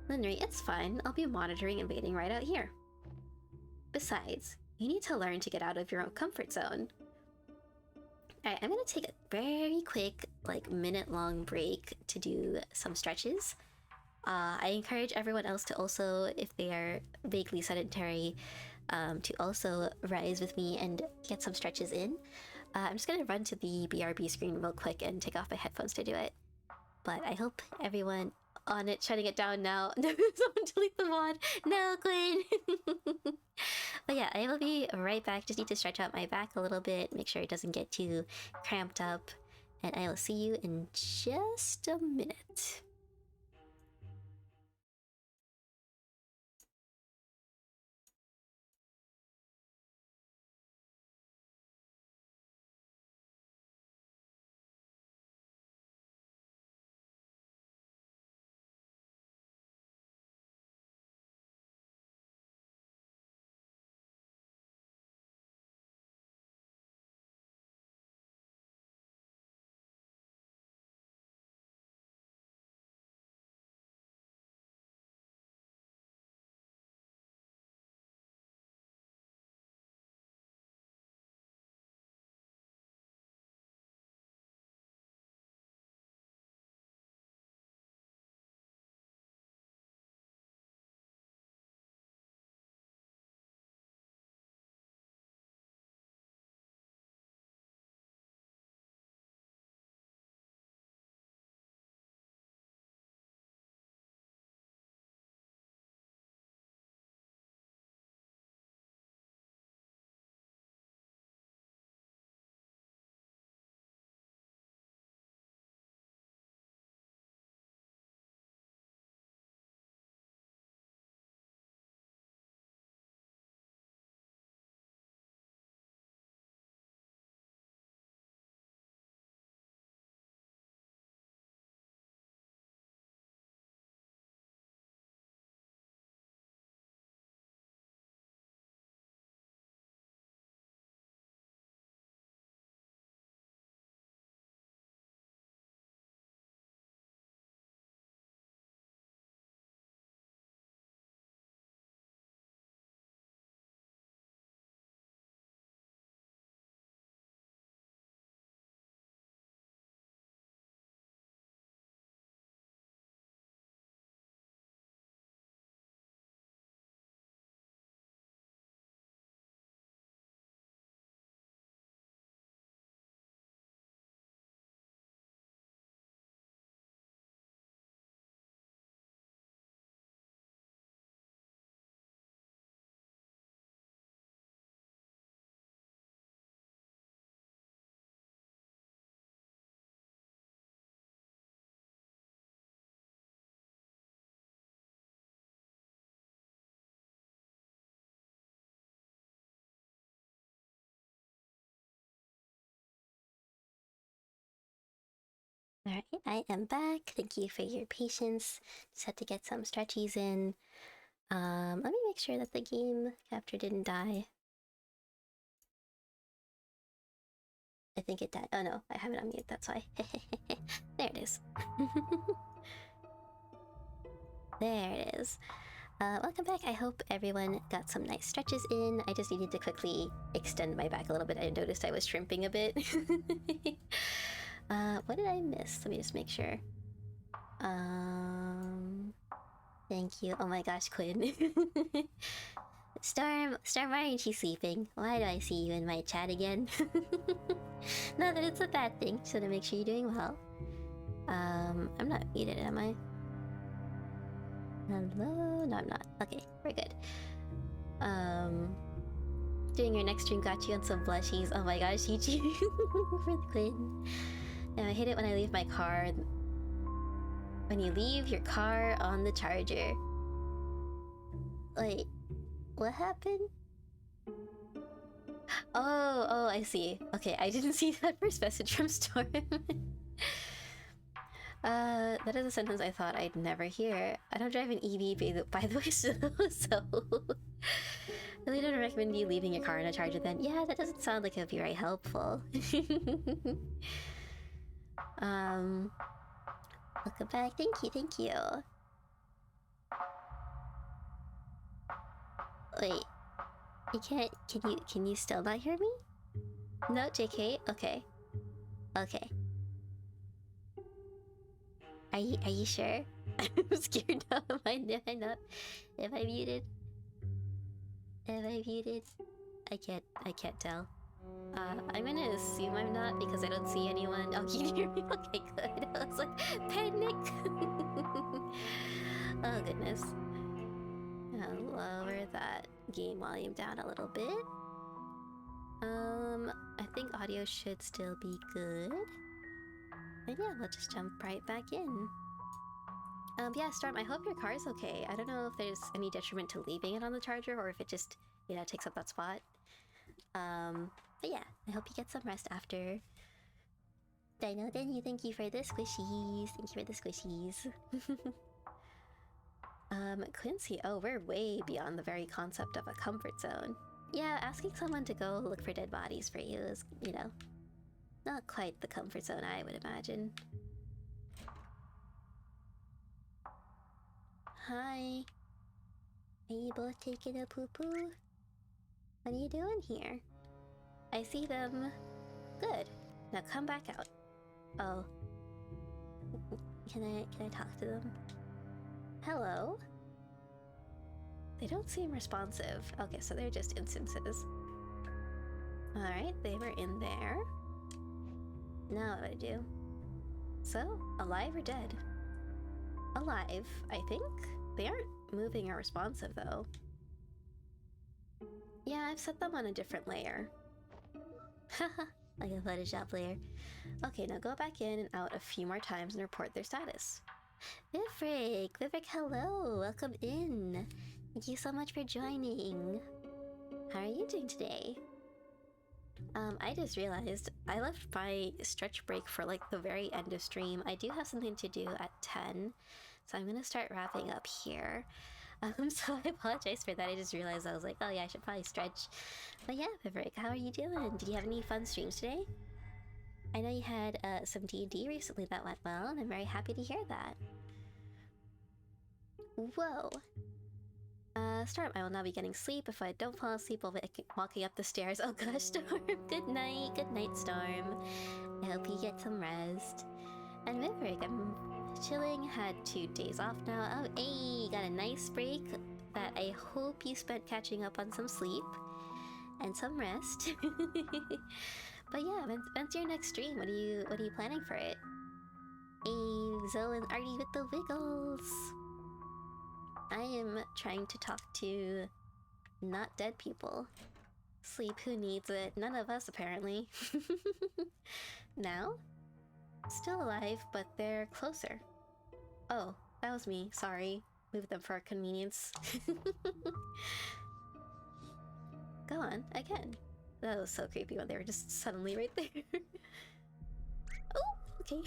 S1: Henry, it's fine. I'll be monitoring and waiting right out here. Besides, you need to learn to get out of your own comfort zone. Alright, I'm gonna take a very quick, like, minute-long break to do some stretches. I encourage everyone else to also, if they are vaguely sedentary, to also rise with me and get some stretches in. I'm just gonna run to the BRB screen real quick and take off my headphones to do it. But I hope everyone on it, shutting it down now. Someone delete the mod. No, Quinn. But yeah, I will be right back. Just need to stretch out my back a little bit, make sure it doesn't get too cramped up. And I will see you in just a minute. Alright, I am back. Thank you for your patience. Just had to get some stretchies in. Let me make sure that the game capture didn't die. I think it died. Oh no, I have it on mute, that's why. There it is. There it is. Welcome back. I hope everyone got some nice stretches in. I just needed to quickly extend my back a little bit. I noticed I was shrimping a bit. What did I miss? Let me just make sure. Thank you. Oh my gosh, Quinn. Storm, why aren't you sleeping? Why do I see you in my chat again? Not that it's a bad thing, so to make sure you're doing well. I'm not muted, am I? Hello? No, I'm not. Okay, we're good. Doing your next stream got you on some blushies. Oh my gosh, Yuji. For the Quinn. Now I hate it when I leave my car. When you leave your car on the charger. Wait, what happened? Oh, I see. Okay, I didn't see that first message from Storm. That is a sentence I thought I'd never hear. I don't drive an EV, by the way, so really don't recommend you leaving your car on a charger then. Yeah, that doesn't sound like it would be very helpful. Welcome back. Thank you. Wait, you can't, can you still not hear me? No, JK? Okay. Okay. Are you sure? I'm scared now. Am I not? Am I muted? Am I muted? I can't tell. I'm gonna assume I'm not because I don't see anyone. Oh, can you hear me? Okay, good. I was like, panic! Oh, goodness. I'll lower that game volume down a little bit. I think audio should still be good. And yeah, we'll just jump right back in. Yeah, Storm, I hope your car's okay. I don't know if there's any detriment to leaving it on the charger or if it just, you know, takes up that spot. But yeah, I hope you get some rest after. Dino, thank you for the squishies. Thank you for the squishies. Quincy, oh, we're way beyond the very concept of a comfort zone. Yeah, asking someone to go look for dead bodies for you is, you know, not quite the comfort zone I would imagine. Hi. Are you both taking a poo-poo? What are you doing here? I see them. Good. Now come back out. Oh. Can I talk to them? Hello? They don't seem responsive. Okay, so they're just instances. Alright, they were in there. Now what do I do? So, alive or dead? Alive, I think. They aren't moving or responsive, though. Yeah, I've set them on a different layer. Haha, like a Photoshop layer. Okay, now go back in and out a few more times and report their status. Vivrick, hello, welcome in. Thank you so much for joining. How are you doing today? I just realized I left my stretch break for like the very end of stream. I do have something to do at 10, so I'm gonna start wrapping up here. So I apologize for that. I just realized I was like, oh yeah, I should probably stretch. But yeah, Vivrick, how are you doing? Did you have any fun streams today? I know you had some D&D recently that went well, and I'm very happy to hear that. Whoa. Storm, I will now be getting sleep. If I don't fall asleep while walking up the stairs. Oh gosh, Storm. Good night. Good night, Storm. I hope you get some rest. And Vivrick, I'm chilling. Had 2 days off now. Oh, hey, got a nice break that I hope you spent catching up on some sleep and some rest. But yeah, when's your next stream? What are you planning for it? Hey, Zoe and Artie with the wiggles. I am trying to talk to not dead people. Sleep, who needs it? None of us, apparently. Now? Still alive, but they're closer. Oh, that was me. Sorry. Moved them for our convenience. Go on, again. That was so creepy when they were just suddenly right there. Oh, okay.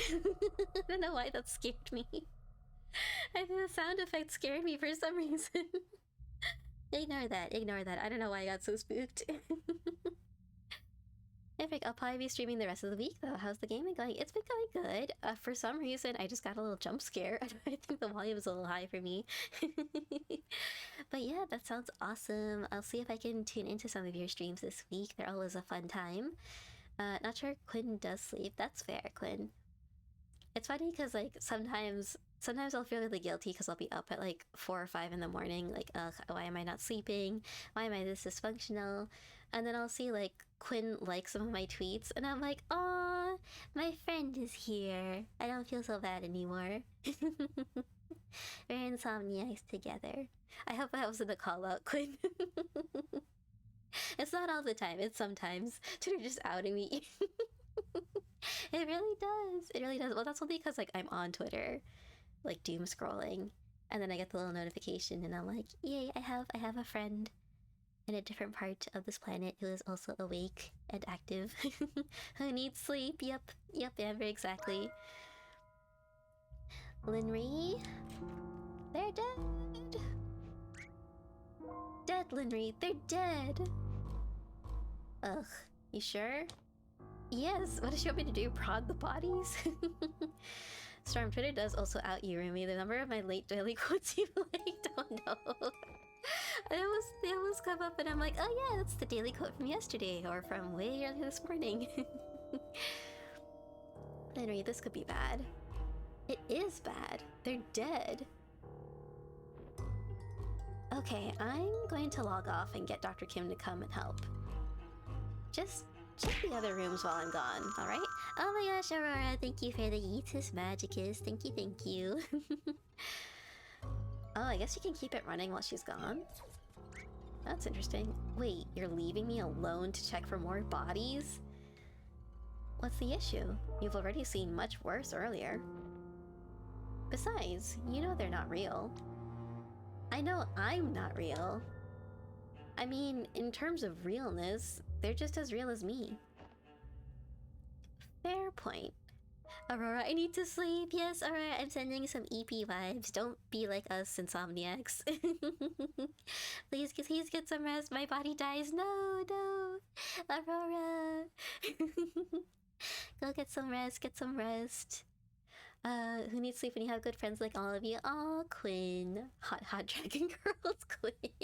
S1: I don't know why that scared me. I think the sound effect scared me for some reason. Ignore that. I don't know why I got so spooked. I'll probably be streaming the rest of the week though. How's the gaming going? It's been going good. For some reason, I just got a little jump scare. I think the volume is a little high for me. But yeah, that sounds awesome. I'll see if I can tune into some of your streams this week. They're always a fun time. Not sure Quinn does sleep. That's fair, Quinn. It's funny because like sometimes I'll feel really guilty because I'll be up at like 4 or 5 in the morning, like, ugh, why am I not sleeping? Why am I this dysfunctional? And then I'll see like Quinn like some of my tweets, and I'm like, aw, my friend is here. I don't feel so bad anymore. We're insomniacs together. I hope I wasn't a call out, Quinn. It's not all the time, it's sometimes. Twitter just outing me. It really does. It really does. Well, that's only because like I'm on Twitter, like doom scrolling, and then I get the little notification, and I'm like, yay! I have a friend in a different part of this planet who is also awake and active, who needs sleep. Yep, Amber, exactly. Linry, they're dead. Dead, Linry, they're dead. Ugh, you sure? Yes, what does she want me to do? Prod the bodies? Storm, Twitter does also out you, Rumi. The number of my late daily quotes you liked, oh no. They almost come up and I'm like, oh yeah, that's the daily quote from yesterday or from way early this morning. Henry, this could be bad. It is bad. They're dead. Okay, I'm going to log off and get Dr. Kim to come and help. Just check the other rooms while I'm gone, alright? Oh my gosh, Aurora, thank you for the Yeetus Magicus. Thank you, thank you. Oh, I guess you can keep it running while she's gone. That's interesting. Wait, you're leaving me alone to check for more bodies? What's the issue? You've already seen much worse earlier. Besides, you know they're not real. I know I'm not real. I mean, in terms of realness, they're just as real as me. Fair point. Aurora, I need to sleep. Yes, Aurora, I'm sending some EP vibes. Don't be like us insomniacs. Please get some rest. My body dies. No. Aurora. Go get some rest. Get some rest. Who needs sleep when you have good friends like all of you? Aw, Quinn. Hot dragon girls, Quinn.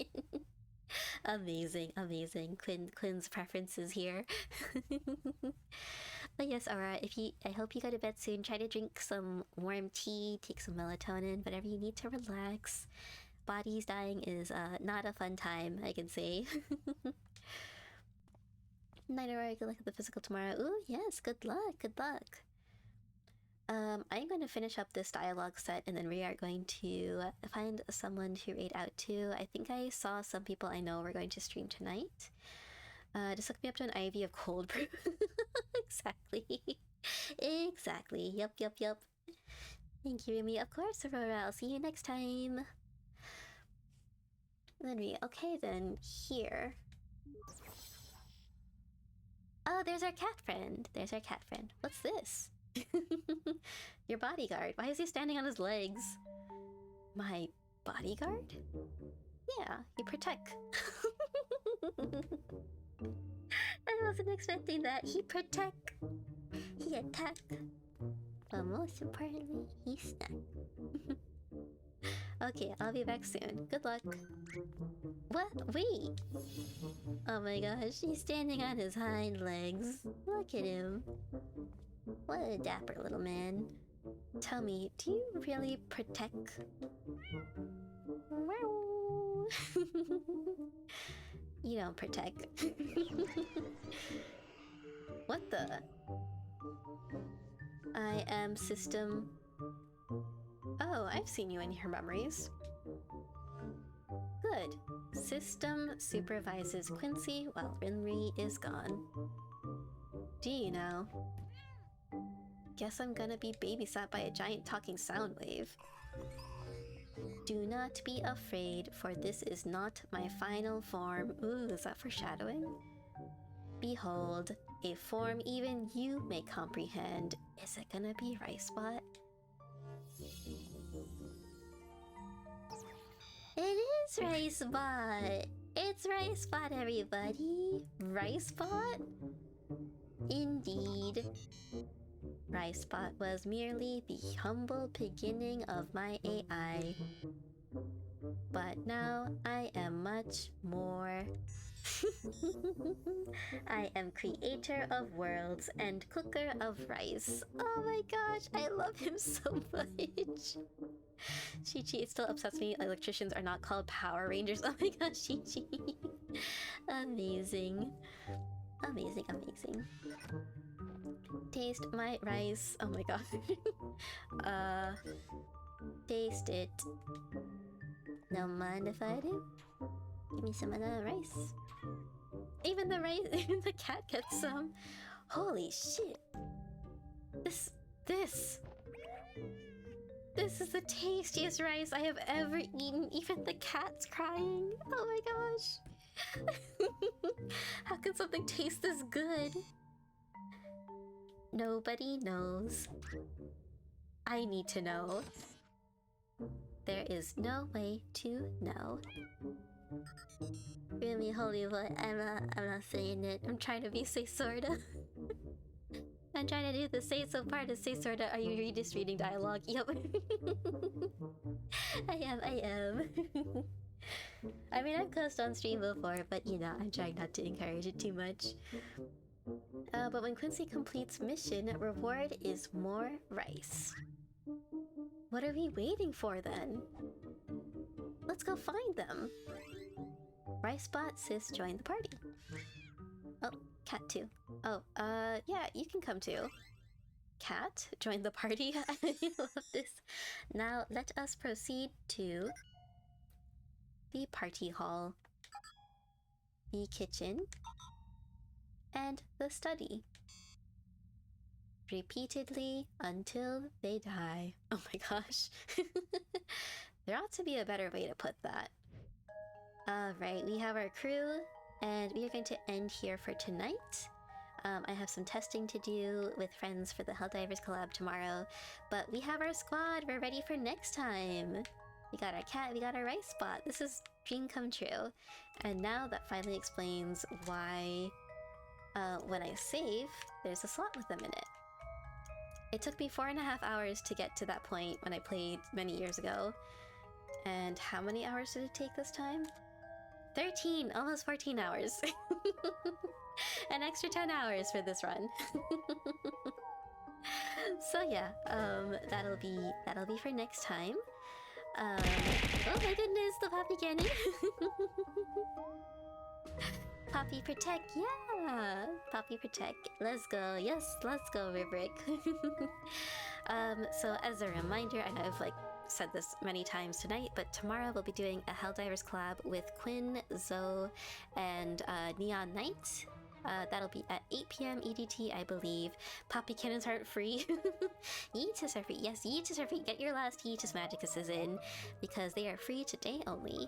S1: Amazing. Quinn's preferences here. But yes, Aura, I hope you go to bed soon. Try to drink some warm tea, take some melatonin, whatever you need to relax. Bodies dying is not a fun time, I can say. Night, Aura, good luck at the physical tomorrow. Ooh, yes, good luck. I'm going to finish up this dialogue set and then we are going to find someone to raid out to. I think I saw some people I know were going to stream tonight. Just look me up to an IV of cold brew. Exactly. Yup. Thank you, Remy. Of course, Aurora. I'll see you next time. Okay then, here. Oh, there's our cat friend. What's this? Your bodyguard. Why is he standing on his legs? My bodyguard? Yeah, you protect. I wasn't expecting that. He protect. He attack. But most importantly, he snack. Okay, I'll be back soon. Good luck. What? Wait! Oh my gosh, he's standing on his hind legs. Look at him. What a dapper little man. Tell me, do you really protect? You don't protect. What the? I am system. Oh, I've seen you in your memories. Good. System supervises Quincy while Rinri is gone. Do you know? Guess I'm gonna be babysat by a giant talking sound wave. Do not be afraid, for this is not my final form. Ooh, is that foreshadowing? Behold, a form even you may comprehend. Is it gonna be Ricebot? It is Ricebot! It's Ricebot, everybody! Ricebot? Indeed. Ricebot was merely the humble beginning of my AI. But now I am much more. I am creator of worlds and cooker of rice. Oh my gosh, I love him so much. Chi-Chi, it still upsets me electricians are not called Power Rangers. Oh my gosh, Chi-Chi. Amazing. Taste my rice. Oh my god. Taste it. Don't mind if I do. Give me some of the rice. Even the cat gets some. Holy shit. This is the tastiest rice I have ever eaten. Even the cat's crying. Oh my gosh. How can something taste this good? Nobody knows. I need to know. There is no way to know. Really, Hollywood, I'm not saying it. I'm trying to be say sorta. I'm trying to do the say so part of say sorta. Are you just reading dialogue? Yep. I am. I mean, I've cussed on stream before, but you know, I'm trying not to encourage it too much. But when Quincy completes mission, reward is more rice. What are we waiting for then? Let's go find them. Ricebot sis joined the party. Oh, Cat too. Oh, yeah, you can come too. Cat joined the party. I love this. Now let us proceed to the party hall, the kitchen, and the study. Repeatedly until they die. Oh my gosh. There ought to be a better way to put that. Alright, we have our crew, and we are going to end here for tonight. I have some testing to do with friends for the Helldivers collab tomorrow, but we have our squad. We're ready for next time. We got our cat, we got our rice spot. This is dream come true. And now that finally explains why when I save, there's a slot with them in it. It took me 4.5 hours to get to that point when I played many years ago. And how many hours did it take this time? 13, almost 14 hours. An extra 10 hours for this run. So yeah, that'll be for next time. Oh my goodness, the Poppy Cannon. Poppy Protect, yeah! Poppy Protect, let's go. Yes, let's go, Ribrick. So as a reminder, I know I've said this many times tonight, but tomorrow we'll be doing a Helldivers collab with Quinn, Zoe, and Neon Knight. That'll be at 8 PM EDT, I believe. Poppy cannons aren't free. Yeetus are free. Yes, Yeetus are free. Get your last Yeetus Magicuses in, because they are free today only.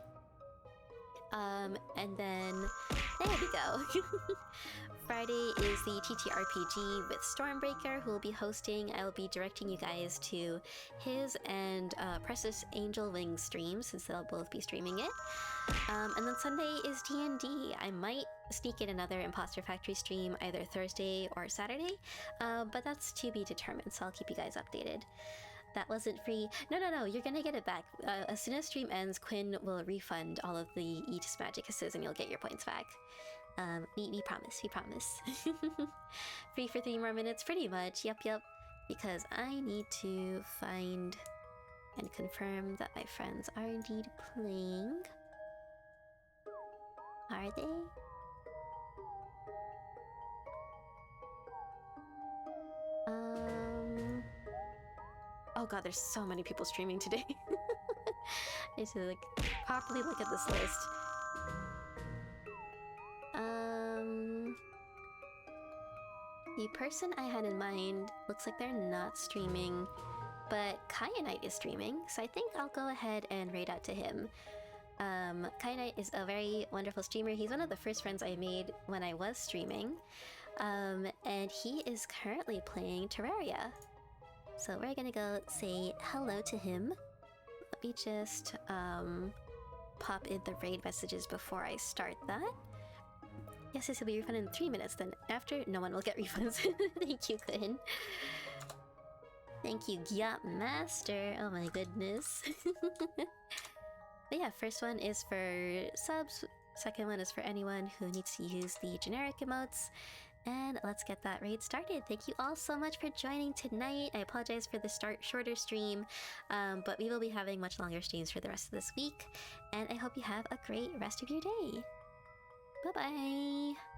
S1: And then there we go. Friday is the TTRPG with Stormbreaker, who will be hosting. I will be directing you guys to his and Precious Angel Wing streams, since they'll both be streaming it. And then Sunday is D&D. I might sneak in another Impostor Factory stream either Thursday or Saturday, but that's to be determined, so I'll keep you guys updated. That wasn't free. No, you're gonna get it back. As soon as stream ends, Quinn will refund all of the Aegis Magicuses and you'll get your points back. We promise. Free for 3 more minutes, pretty much. Yep. Because I need to find and confirm that my friends are indeed playing. Are they? Oh god, there's so many people streaming today. I need to properly look at this list. The person I had in mind looks like they're not streaming, but Kyanite is streaming, so I think I'll go ahead and raid out to him. Kyanite is a very wonderful streamer. He's one of the first friends I made when I was streaming, and he is currently playing Terraria. So we're gonna go say hello to him. Let me just pop in the raid messages before I start that. Yes, this will be refunded in 3 minutes, then after, no one will get refunds. Thank you, Quinn. Thank you, Gyat Master. Oh my goodness. But yeah, first one is for subs, second one is for anyone who needs to use the generic emotes. And let's get that raid started. Thank you all so much for joining tonight. I apologize for the shorter stream, but we will be having much longer streams for the rest of this week. And I hope you have a great rest of your day. Bye-bye!